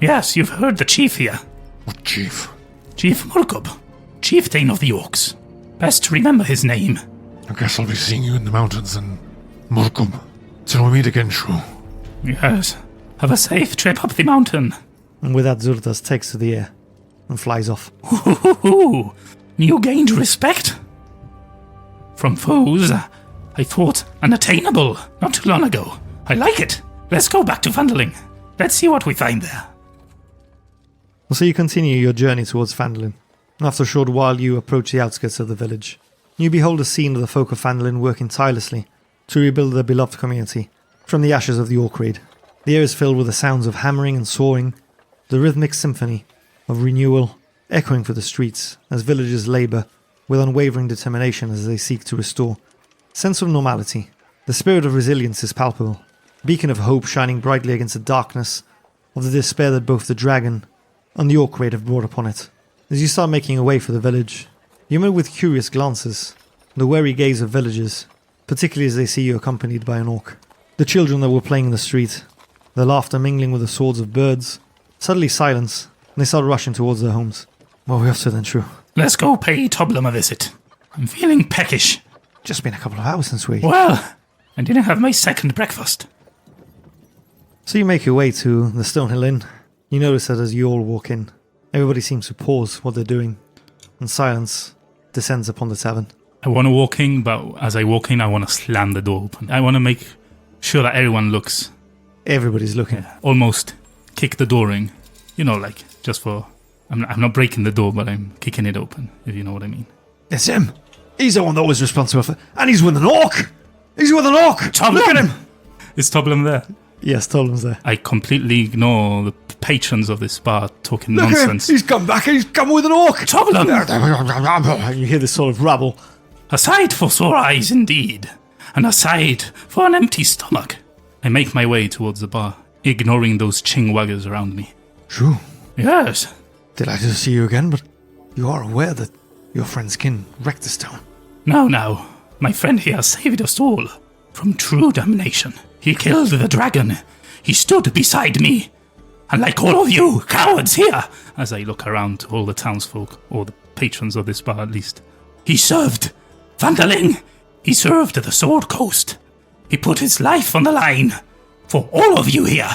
Yes, you've heard the chief here. What chief? Chief Murkub, chieftain of the orcs. Best to remember his name. I guess I'll be seeing you in the mountains in Murkum. Till we meet again, Shrew. Yes, have a safe trip up the mountain. And with that, Zurtas takes to the air and flies off. Ooh, you gained respect? From foes I thought unattainable not too long ago. I like it. Let's go back to Phandalin. Let's see what we find there. So you continue your journey towards Phandalin. After a short while you approach the outskirts of the village. You behold a scene of the folk of Phandalin working tirelessly to rebuild their beloved community from the ashes of the Orc raid. The air is filled with the sounds of hammering and sawing, the rhythmic symphony of renewal echoing through the streets as villagers labour with unwavering determination as they seek to restore sense of normality. The spirit of resilience is palpable, a beacon of hope shining brightly against the darkness of the despair that both the dragon and the Orc raid have brought upon it. As you start making your way for the village, you meet with curious glances, the wary gaze of villagers, particularly as they see you accompanied by an orc. The children that were playing in the street, their laughter mingling with the swords of birds, suddenly silence, and they start rushing towards their homes. What are we up to then, Shrew? Let's go pay Toblum a visit. I'm feeling peckish. Just been a couple of hours since we... Well, I didn't have my second breakfast. So you make your way to the Stonehill Inn. You notice that as you all walk in, everybody seems to pause what they're doing, and silence descends upon the tavern. I want to walk in, but as I walk in, I want to slam the door open. I want to make sure that everyone looks. Everybody's looking. Yeah, almost kick the door in. You know, like, just for... I'm not breaking the door, but I'm kicking it open, if you know what I mean. It's him! He's the one that was responsible for... And he's with an orc! He's with an orc! Toblum! Look at him! Is Toblum there? Yes, Toblem's there. I completely ignore the patrons of this bar talking Look nonsense. at him! He's come back and he's come with an orc! Toblum! And you hear this sort of rabble A sight for sore eyes indeed, and a sight for an empty stomach. I make my way towards the bar, ignoring those chingwaggers around me. Shrew, Yes, delighted to see you again, but you are aware that your friend's kin wrecked this town. now, my friend here saved us all from true damnation. He killed the dragon. He stood beside me. And like all of you cowards here, as I look around to all the townsfolk, or the patrons of this bar at least, he served Vandaling. He served the Sword Coast. He put his life on the line for all of you here.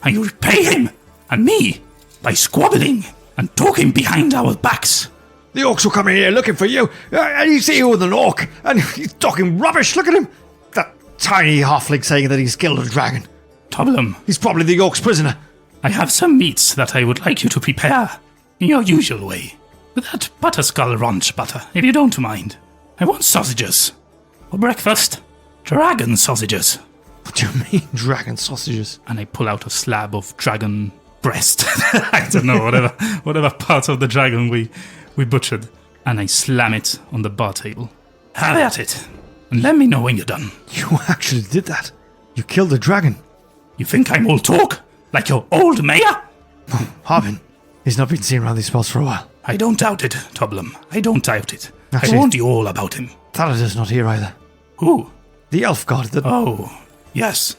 And you repay him and me by squabbling and talking behind our backs. The orcs were coming here looking for you, and you see you with an orc, and he's talking rubbish. Look at him. That tiny halfling saying that he's killed a dragon. Toblum, He's probably the orc's prisoner. I have some meats that I would like you to prepare in your usual way. With that butterskull ranch butter, if you don't mind. I want sausages. For breakfast, dragon sausages. What do you mean, dragon sausages? And I pull out a slab of dragon breast. I don't know, whatever part of the dragon we butchered. And I slam it on the bar table. Have at it. And let me know when you're done. You actually did that. You killed a dragon. You think I'm all talk? Like your old mayor? Harbin, he's not been seen around these parts for a while. I don't doubt it, Toblum. I don't doubt it. Actually- I warned you all about him. Thaladar's not here either. Who? The elf god that... Oh, yes.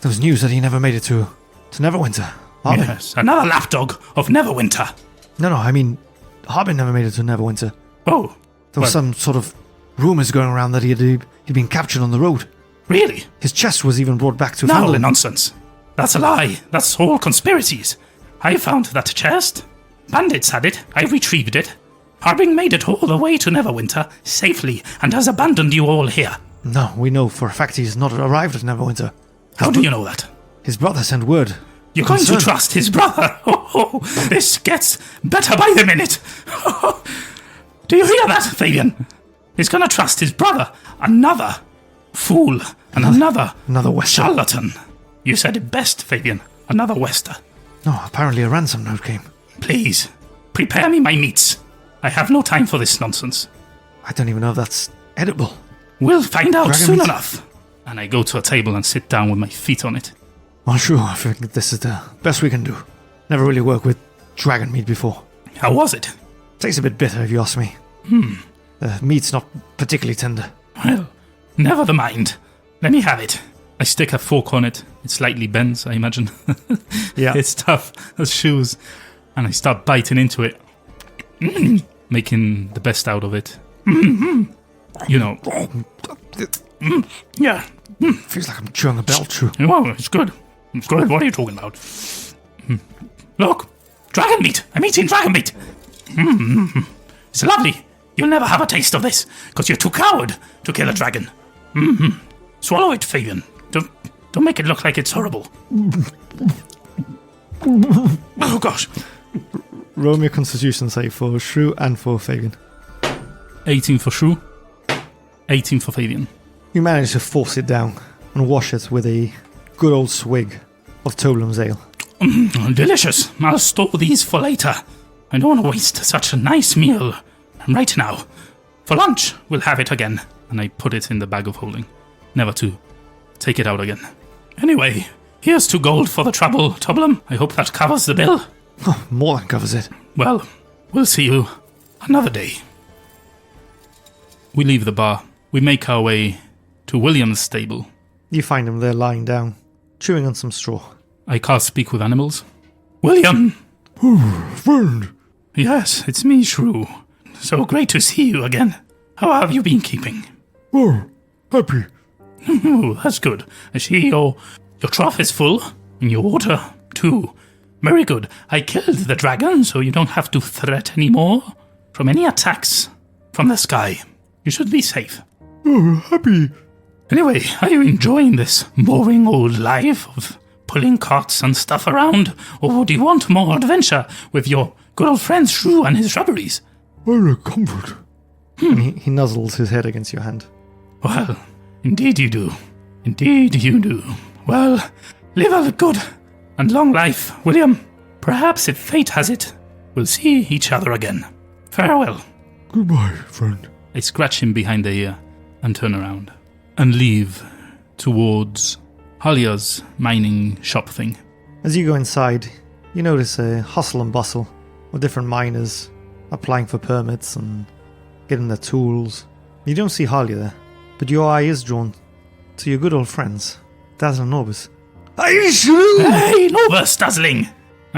There was news that he never made it to Neverwinter. Harbin. Yes, another lapdog of Neverwinter. No, I mean, Harbin never made it to Neverwinter. Oh, There was some sort of rumours going around that he'd been captured on the road. really? His chest was even brought back to No, Fandolin. nonsense. That's a lie. That's all conspiracies. I found that chest. Bandits had it. I retrieved it. Harbin made it all the way to Neverwinter safely and has abandoned you all here. No, we know for a fact he's not arrived at Neverwinter. How do you know that? His brother sent word. You're going to Concerned. trust his brother. Oh, this gets better by the minute. Do you hear that, Fabian? He's going to trust his brother. Another fool and another Wester. charlatan. You said it best, Fabian. Another Wester. No, apparently a ransom note came. Please, prepare me my meats. I have no time for this nonsense. I don't even know if that's edible. We'll find out Dragon soon meat? enough. And I go to a table and sit down with my feet on it. Well, sure, I think this is the best we can do. Never really worked with dragon meat before. How was it? Tastes a bit bitter if you ask me. The meat's not particularly tender. Well, never the mind. Let me have it. I stick a fork on it. It slightly bends, I imagine. Yeah. It's tough as shoes. And I start biting into it. Making the best out of it. You know. Yeah. Feels like I'm chewing a bell chew. Well, it's good. It's good. What are you talking about? Look. Dragon meat. I'm eating dragon meat. It's lovely. You'll never have a taste of this, because you're too coward to kill a dragon. Swallow it, Fabian. Don't make it look like it's horrible. Oh, gosh. Roll me a constitution save for Shrew and for Fabian. 18 for Shrew. 18 for Fabian. You manage to force it down and wash it with a good old swig of Toblum's ale. Delicious. I'll store these for later. I don't want to waste such a nice meal right now. For lunch, we'll have it again. And I put it in the bag of holding. Never to take it out again. Anyway, here's 2 gold for the trouble, Toblum. I hope that covers the bill. Oh, more than covers it. Well, we'll see you another day. We leave the bar. We make our way to William's stable. You find him there lying down, chewing on some straw. I can't speak with animals. William! Friend! Yes, it's me, Shrew. So great to see you again. How have you been keeping? Oh, happy. Oh, that's good. I see your trough is full, and your water, too. Very good. I killed the dragon, so you don't have to threat anymore from any attacks from the sky. You should be safe. Oh, happy. Anyway, are you enjoying this boring old life of pulling carts and stuff around, or do you want more adventure with your good old friend Shrew and his shrubberies? What a comfort. And he nuzzles his head against your hand. Well, indeed you do. Indeed you do. Well, live a good and long life, William. Perhaps if fate has it, we'll see each other again. Farewell. Goodbye, friend. I scratch him behind the ear and turn around and leave towards Halia's mining shop thing. As you go inside, you notice a hustle and bustle of different miners applying for permits and getting their tools. You don't see Halia there, but your eye is drawn to your good old friends, Dazzle and Norbus. Hey, Shrew! Hey, Novus, Dazzling!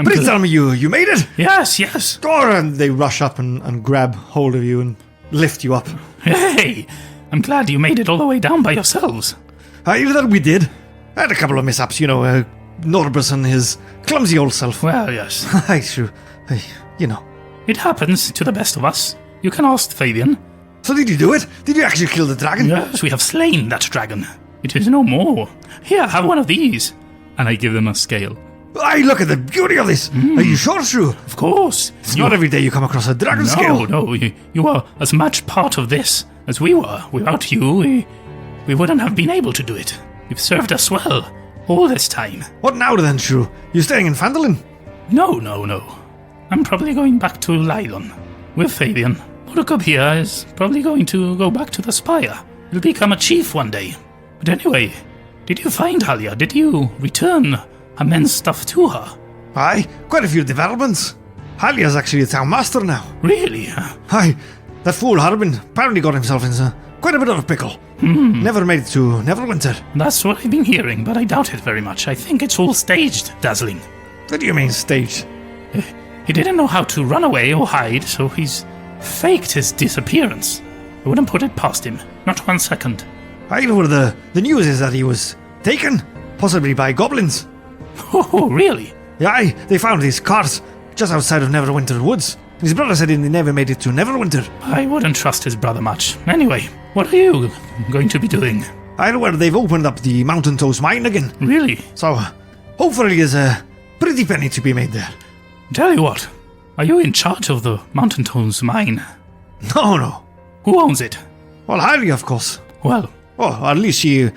Please tell me you made it! Yes. Oh, and they rush up and grab hold of you and lift you up. Hey, I'm glad you made it all the way down by yourselves. That we did. I had a couple of mishaps, Norbus and his clumsy old self. Well, yes. Hi, Shrew. It happens to the best of us. You can ask Fabian. So did you do it? Did you actually kill the dragon? Yes, we have slain that dragon. It is no more. Here, have one of these. And I give them a scale. Aye, look at the beauty of this. Are you sure, Shrew? Of course. It's not every day you come across a dragon scale. No, you are as much part of this as we were. Without you, we wouldn't have been able to do it. You've served us well all this time. What now then, Shrew? You staying in Phandalin? No. I'm probably going back to Lylon with Fabian. Buttercup here is probably going to go back to the Spire. He'll become a chief one day. But anyway, did you find Halia? Did you return her men's stuff to her? Aye, quite a few developments. Halia's actually a town master now. Really? Aye, that fool Harbin apparently got himself into quite a bit of a pickle. Never made it to Neverwinter. That's what I've been hearing, but I doubt it very much. I think it's all staged, Dazzling. What do you mean staged? He didn't know how to run away or hide, so he's faked his disappearance. I wouldn't put it past him. Not 1 second. I know where the news is that he was taken, possibly by goblins. Oh, really? Aye, they found his cart just outside of Neverwinter Woods. His brother said he never made it to Neverwinter. I wouldn't trust his brother much. Anyway, what are you going to be doing? I know where they've opened up the Mountain Toast mine again. Really? So, hopefully there's a pretty penny to be made there. Tell you what, are you in charge of the Mountain Tones mine? No. Who owns it? Well, Harry, of course. Well, at least she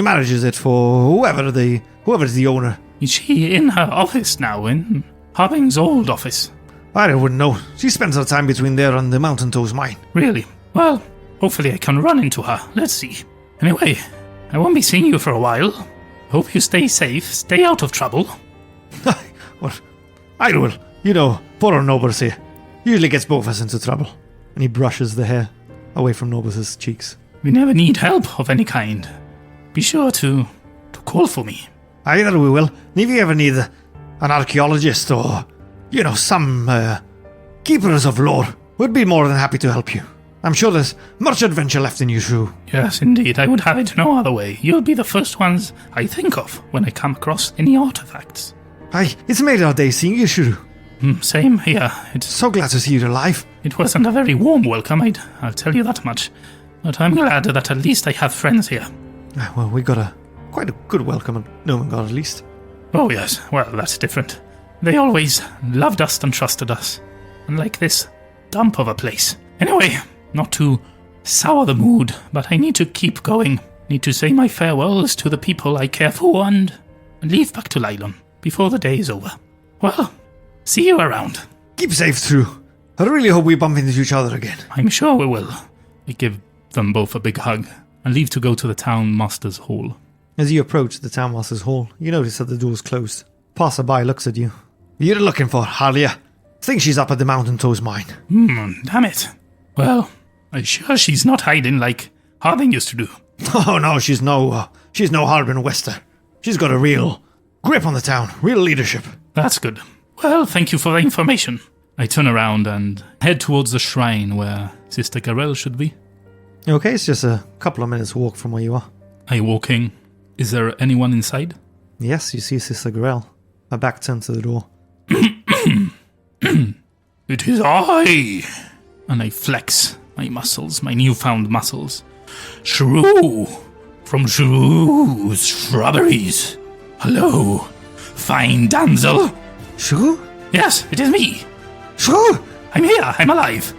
manages it for whoever's the owner. is she in her office now, in Harbing's old office? I wouldn't know. She spends her time between there and the Mountain Toast mine. Really? Well, hopefully I can run into her. Let's see. Anyway, I won't be seeing you for a while. Hope you stay safe, stay out of trouble. Well, I will. Poor Norbus here. Usually gets both of us into trouble. And he brushes the hair away from Norbus's cheeks. We never need help of any kind. Be sure to call for me. Either we will. If you ever need an archaeologist or, some keepers of lore, we'd be more than happy to help you. I'm sure there's much adventure left in you, Shrew. Yes, indeed. I would have it no other way. You'll be the first ones I think of when I come across any artifacts. Aye, it's made our day seeing you, Shrew. Same here. It's so glad to see you alive. It wasn't a very warm welcome, I'll tell you that much. But I'm glad that at least I have friends here. Well, we got quite a good welcome at Gnomengarde, at least. Oh yes, well, that's different. They always loved us and trusted us. Unlike this dump of a place. Anyway, not to sour the mood, but I need to keep going. Need to say my farewells to the people I care for and leave back to Lylon before the day is over. Well, see you around. Keep safe, Shrew. I really hope we bump into each other again. I'm sure we will. I give them both a big hug and leave to go to the town master's hall. As you approach the town master's hall, you notice that the door's closed. Passerby looks at you. You're looking for Halia. Think she's up at the Mountain Toes mine. Damn it. Well, I'm sure she's not hiding like Harbin used to do. Oh no, she's no Harbin Wester. She's got a real grip on the town, real leadership. That's good. Well, thank you for the information. I turn around and head towards the shrine where Sister Garel should be. Okay, it's just a couple of minutes walk from where you are. Are you walking? Is there anyone inside? Yes, you see Sister Garel. Her back turned to the door. It is I! And I flex my muscles, my newfound muscles. Shrew! From Shrew's Shrubberies. Hello, fine damsel. Shrew? Yes, it is me. Shrew! I'm here, I'm alive.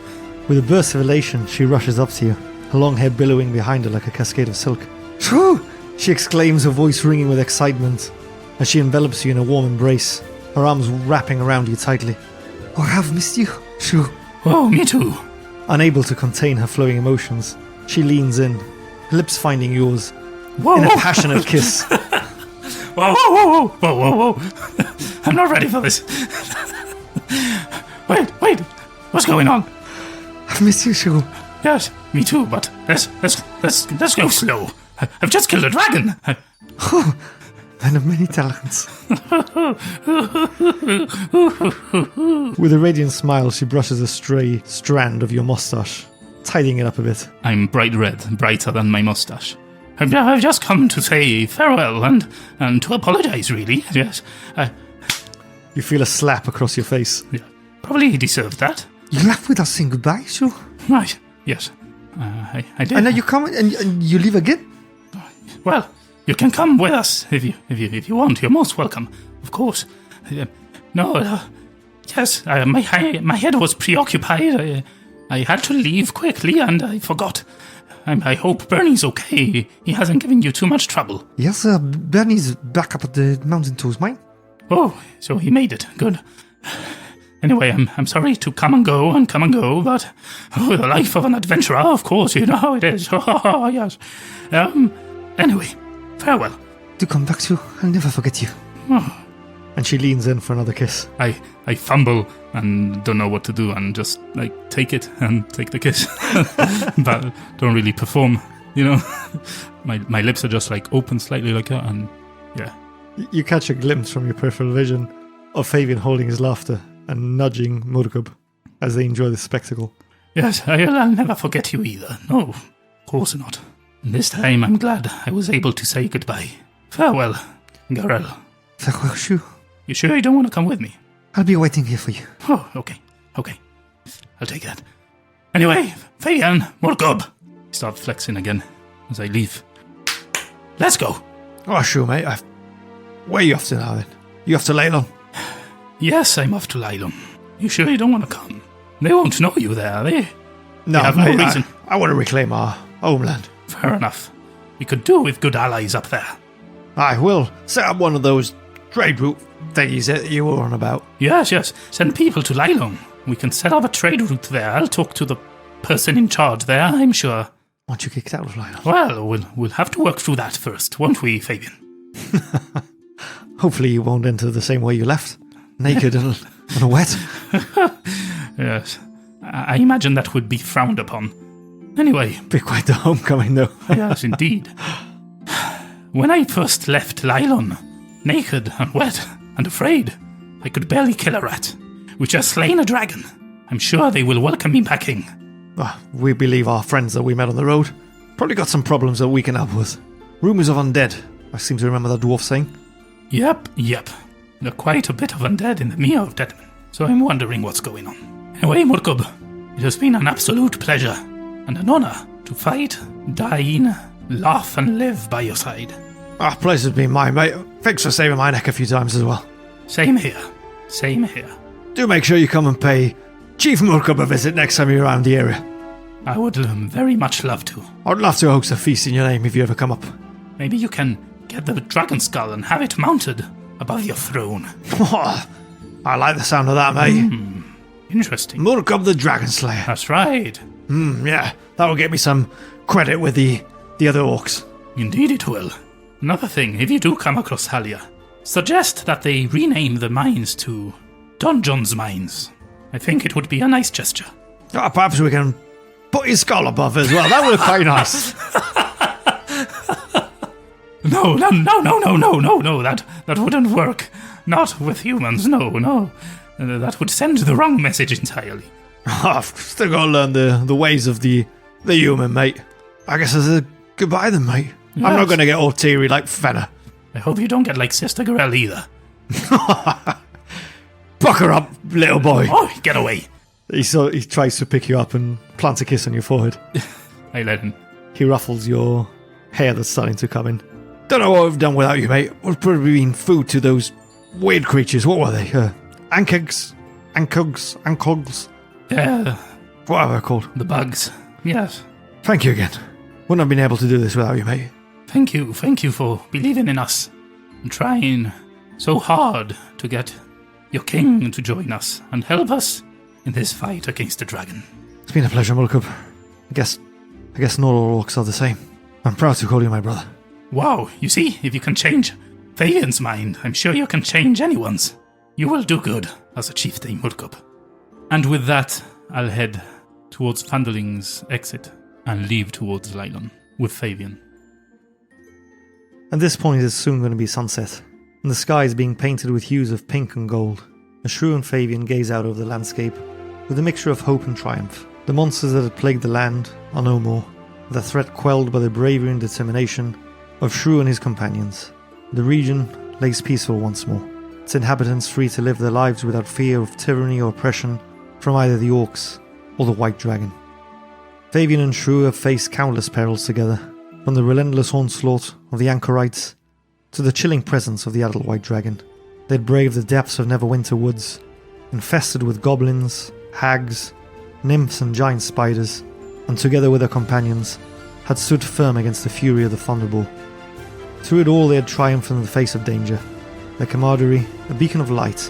With a burst of elation, she rushes up to you, her long hair billowing behind her like a cascade of silk. Shrew! She exclaims, her voice ringing with excitement, as she envelops you in a warm embrace, her arms wrapping around you tightly. I have missed you, Shrew. Oh, me too. Unable to contain her flowing emotions, she leans in, lips finding yours, Whoa, in a whoa. passionate kiss. Whoa, whoa, whoa, whoa, whoa, whoa. I'm not ready for this. Wait. What's going on? I've missed you, Shrew. Yes, me too, but let's go slow. I've just killed a dragon. Man of many talents. With a radiant smile, she brushes a stray strand of your mustache, tidying it up a bit. I'm bright red, brighter than my mustache. I've just come to say farewell and to apologize, really. Yes, You feel a slap across your face. yeah, probably deserved that. You left without saying goodbye, Shrew? Right, yes, I did. And now you come and you leave again? Well, you can come with us if you want. You're most welcome, of course. Yes, my head was preoccupied. I had to leave quickly, and I forgot. I hope Bernie's okay. He hasn't given you too much trouble. Yes, Bernie's back up at the mountain toes mine. Oh, so he made it. Good. Anyway, I'm sorry to come and go, but the life of an adventurer, of course, you know how it is. Yes. Anyway, farewell. Do come back, Shrew. I'll never forget you. Oh. And she leans in for another kiss. I fumble and don't know what to do and just take it and take the kiss. But don't really perform, you know. My lips are just open slightly like that, and yeah. You catch a glimpse from your peripheral vision of Fabian holding his laughter and nudging Murkub as they enjoy the spectacle. Yes, I'll never forget you either. No, of course not. This time I'm glad I was able to say goodbye. Farewell, Garel. Farewell, Shrew. You sure you don't want to come with me? I'll be waiting here for you. Oh, okay. I'll take that. Anyway, Fabian, Murkub. Start flexing again as I leave. Let's go. Oh, Shrew, mate. Where are you off to now, then? You off to Leylon? Yes, I'm off to Lylum. You sure you don't want to come? They won't know you there, No, have no mate, reason. I want to reclaim our homeland. Fair enough. We could do with good allies up there. I will set up one of those trade route thingies that you were on about. Yes. Send people to Lylum. We can set up a trade route there. I'll talk to the person in charge there, I'm sure. Aren't you kicked out of Leylon? Well, we'll have to work through that first, won't we, Fabian? Hopefully you won't enter the same way you left. Naked and wet. Yes. I imagine that would be frowned upon. Anyway, Be quite the homecoming, though. yes, indeed. When I first left Lylon, naked and wet and afraid, I could barely kill a rat. With just slain a dragon, I'm sure they will welcome me back in. We believe our friends that we met on the road probably got some problems that we can help with. Rumours of undead. I seem to remember that dwarf saying. Yep. There are quite a bit of undead in the Mere of Deadman, so I'm wondering what's going on. Anyway, Murkub, it has been an absolute pleasure and an honor to fight, dine, laugh and live by your side. Pleasure's been mine, mate. Thanks for saving my neck a few times as well. Same here. Do make sure you come and pay Chief Murkub a visit next time you're around the area. I would very much love to. I'd love to host a feast in your name if you ever come up. Maybe you can get the dragon skull and have it mounted above your throne. I like the sound of that, mate. Interesting. Murkub the Dragon Slayer. That's right. Yeah, that will get me some credit with the other orcs. Indeed it will. Another thing, if you do come across Halia, suggest that they rename the mines to Donjon's Mines. I think it would be a nice gesture. Perhaps we can put his skull above as well. That would look quite nice. No, that wouldn't work. Not with humans, no. That would send the wrong message entirely. I've still got to learn the ways of the human, mate. I guess it's a goodbye then, mate. Yes. I'm not going to get all teary like Fenner. I hope you don't get like Sister Garel either. Buck her up, little boy. Oh, get away. He tries to pick you up and plants a kiss on your forehead. I let him. He ruffles your hair that's starting to come in. Don't know what we've done without you, mate. We've probably been food to those weird creatures. What were they? Ankegs? Ankogs? Yeah, Whatever they're called. the bugs. Yes. Thank you again. Wouldn't have been able to do this without you, mate. Thank you for believing in us and trying so hard to get your king to join us and help us in this fight against the dragon. It's been a pleasure, Mulkup. I guess not all orcs are the same. I'm proud to call you my brother. Wow, you see, if you can change Fabian's mind, I'm sure you can change anyone's. You will do good as a chieftain, Mulkup. And with that, I'll head towards Fandoling's exit and leave towards Lylon with Fabian. At this point, it's soon going to be sunset, and the sky is being painted with hues of pink and gold. As Shrew and Fabian gaze out over the landscape with a mixture of hope and triumph. The monsters that had plagued the land are no more, the threat quelled by the bravery and determination of Shrew and his companions. The region lays peaceful once more, its inhabitants free to live their lives without fear of tyranny or oppression from either the orcs or the White Dragon. Fabian and Shrew have faced countless perils together, from the relentless onslaught of the Anchorites to the chilling presence of the adult White Dragon. They'd braved the depths of Neverwinter woods, infested with goblins, hags, nymphs and giant spiders, and together with their companions, had stood firm against the fury of the Thunderbolt. Through it all they had triumphed in the face of danger, their camaraderie a beacon of light,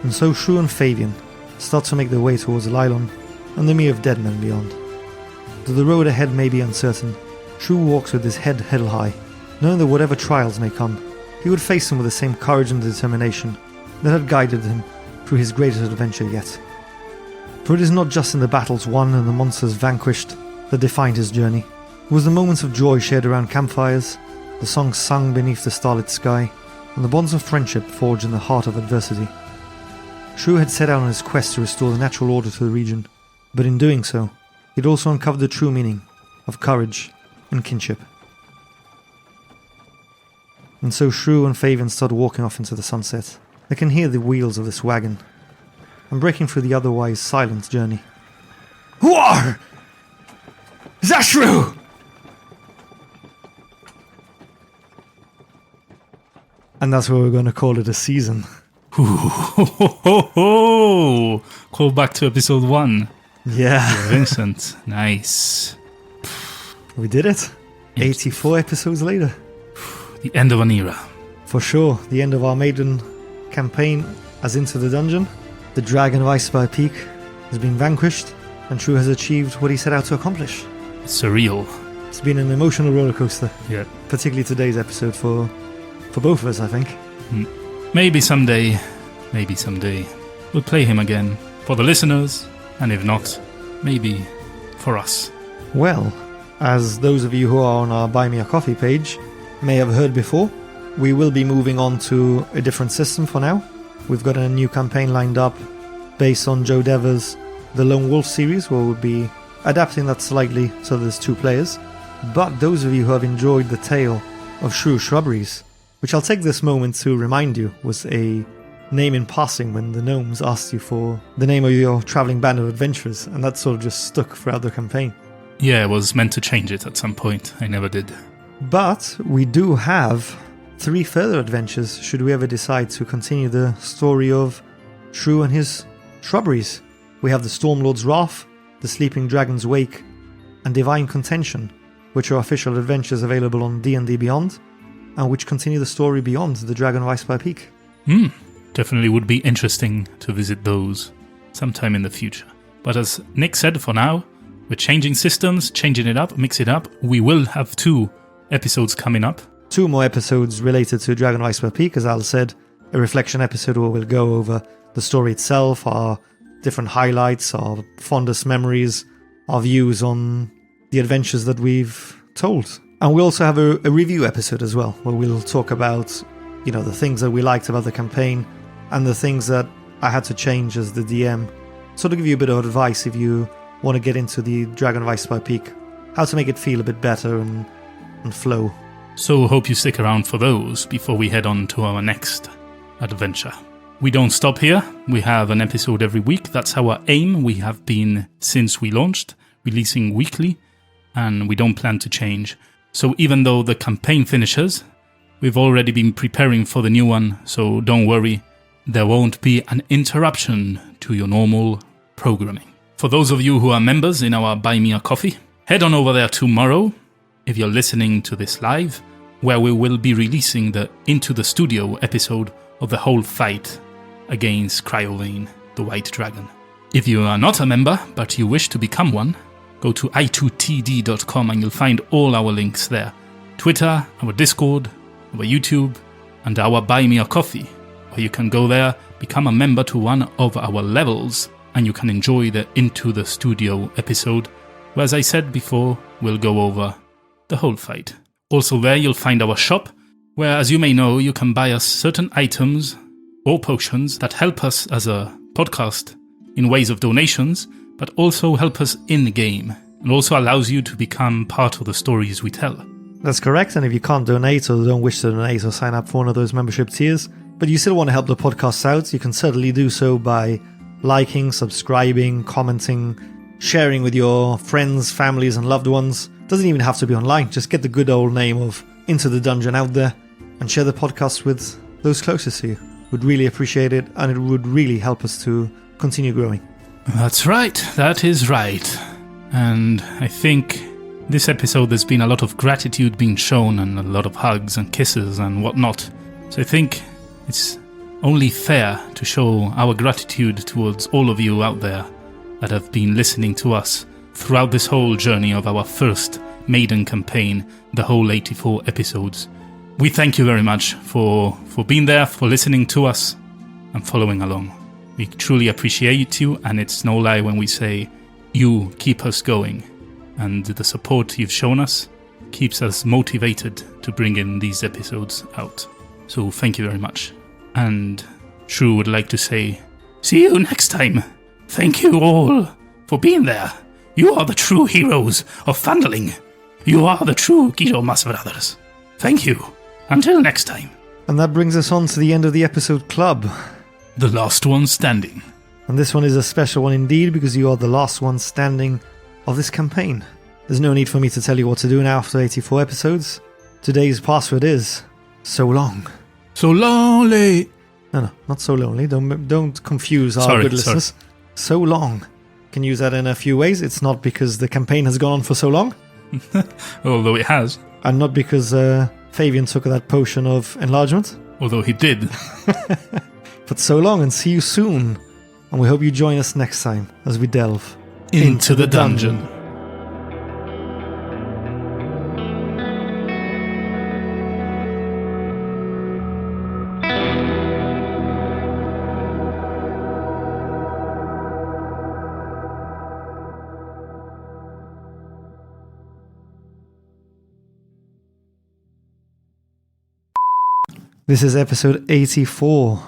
and so Shrew and Fabian start to make their way towards Lylon and the Mere of Dead Men beyond. Though the road ahead may be uncertain, Shrew walks with his head held high, knowing that whatever trials may come, he would face them with the same courage and determination that had guided him through his greatest adventure yet. For it is not just in the battles won and the monsters vanquished that defined his journey. It was the moments of joy shared around campfires, the songs sung beneath the starlit sky, and the bonds of friendship forged in the heart of adversity. Shrew had set out on his quest to restore the natural order to the region, but in doing so, he'd also uncovered the true meaning of courage and kinship. And so Shrew and Fabian start walking off into the sunset. They can hear the wheels of this wagon, and breaking through the otherwise silent journey. Who are? Is that Shrew? And that's where we're going to call it a season. Ooh, ho, ho, ho, ho. Call back to episode 1. Yeah. Vincent, nice. We did it. 84 episodes later. The end of an era. For sure, the end of our maiden campaign as Into the Dungeon. The dragon of Icespire Peak has been vanquished, and Shrew has achieved what he set out to accomplish. Surreal. It's been an emotional rollercoaster. Yeah. Particularly today's episode for both of us, I think. Maybe someday, we'll play him again for the listeners, and if not, maybe for us. Well, as those of you who are on our Buy Me a Coffee page may have heard before, we will be moving on to a different system for now. We've got a new campaign lined up based on Joe Dever's The Lone Wolf series, where we'll be adapting that slightly so there's 2 players. But those of you who have enjoyed the tale of Shrew Shrubberies, which I'll take this moment to remind you was a name in passing when the gnomes asked you for the name of your travelling band of adventurers, and that sort of just stuck throughout the campaign. Yeah, I was meant to change it at some point. I never did. But we do have 3 further adventures should we ever decide to continue the story of Shrew and his Shrubberies. We have the Stormlord's Wrath, the Sleeping Dragon's Wake, and Divine Contention, which are official adventures available on D&D Beyond, and which continue the story beyond the Dragon of Icespire Peak. Definitely would be interesting to visit those sometime in the future. But as Nick said, for now, we're changing systems, changing it up, mix it up. We will have 2 episodes coming up. 2 more episodes related to Dragon of Icespire Peak, as Al said. A reflection episode where we'll go over the story itself, our different highlights, our fondest memories, our views on the adventures that we've told. And we also have a review episode as well, where we'll talk about, the things that we liked about the campaign and the things that I had to change as the DM. Sort of give you a bit of advice if you want to get into the Dragon of Icespire Peak, how to make it feel a bit better and flow. So hope you stick around for those before we head on to our next adventure. We don't stop here. We have an episode every week. That's our aim. We have been, since we launched, releasing weekly, and we don't plan to change. So even though the campaign finishes, we've already been preparing for the new one, so don't worry, there won't be an interruption to your normal programming. For those of you who are members in our Buy Me a Coffee, head on over there tomorrow, if you're listening to this live, where we will be releasing the Into the Studio episode of the whole fight against Cryovane, the White Dragon. If you are not a member, but you wish to become one, go to i2td.com and you'll find all our links there. Twitter, our Discord, our YouTube, and our Buy Me a Coffee, where you can go there, become a member to one of our levels, and you can enjoy the Into the Studio episode, where, as I said before, we'll go over the whole fight. Also there you'll find our shop, where, as you may know, you can buy us certain items or potions that help us as a podcast in ways of donations, but also help us in-game, and also allows you to become part of the stories we tell. That's correct, and if you can't donate or don't wish to donate or sign up for one of those membership tiers, but you still want to help the podcast out, you can certainly do so by liking, subscribing, commenting, sharing with your friends, families and loved ones. Doesn't even have to be online, just get the good old name of Into the Dungeon out there and share the podcast with those closest to you. Would really appreciate it, and it would really help us to continue growing. That's right, that is right. And I think this episode there's been a lot of gratitude being shown and a lot of hugs and kisses and whatnot. So I think it's only fair to show our gratitude towards all of you out there that have been listening to us throughout this whole journey of our first maiden campaign, the whole 84 episodes. We thank you very much for being there, for listening to us and following along. We truly appreciate you, and it's no lie when we say you keep us going, and the support you've shown us keeps us motivated to bring in these episodes out. So thank you very much. And Shrew would like to say, see you next time. Thank you all for being there. You are the true heroes of Fandling. You are the true Guido Mas brothers. Thank you. Until next time. And that brings us on to the end of the episode club. The last one standing. And this one is a special one indeed, because you are the last one standing of this campaign. There's no need for me to tell you what to do now after 84 episodes. Today's password is so long. So lonely. No, not so lonely. Don't confuse our good listeners. So long. Can use that in a few ways. It's not because the campaign has gone on for so long. Although it has. And not because Fabian took that potion of enlargement. Although he did. But so long, and see you soon. And we hope you join us next time as we delve into the dungeon. This is episode 84,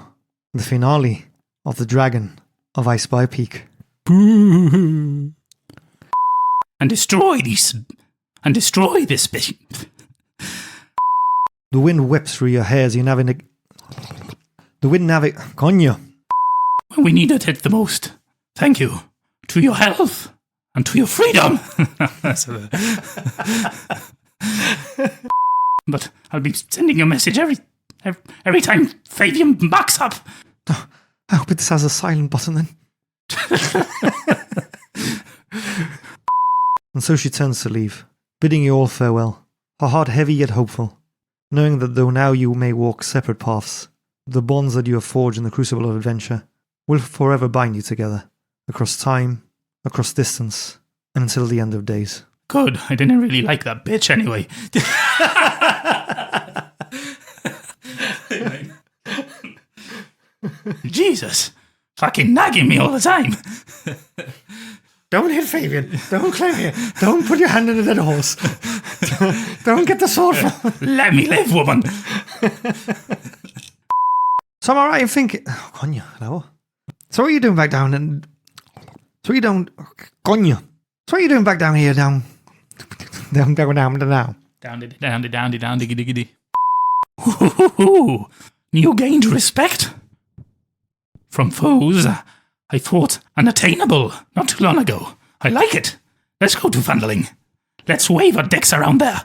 the finale of the Dragon of Icespire Peak. And destroy this bit. The wind whips through your hair as you navigate. Coño. When we needed it the most. Thank you. To your health. And to your freedom. But I'll be sending you a message every time Fabian backs up. I hope this has a silent button then. And so she turns to leave, bidding you all farewell, her heart heavy yet hopeful, knowing that though now you may walk separate paths, the bonds that you have forged in the crucible of adventure will forever bind you together, across time, across distance, and until the end of days. Good, I didn't really like that bitch anyway. Jesus, fucking nagging me all the time. Don't hit Fabian. Don't climb here. Don't put your hand in the dead horse. Don't get the sword from. Let me live, woman. So I'm alright, I'm thinking. Oh, coño, hello. So what are you doing back down? And so you don't. Coño. So what are you doing back down here? Down. Down, giddy. You gained respect from foes I fought unattainable not too long ago. I like it. Let's go to Fandling. Let's wave our decks around there.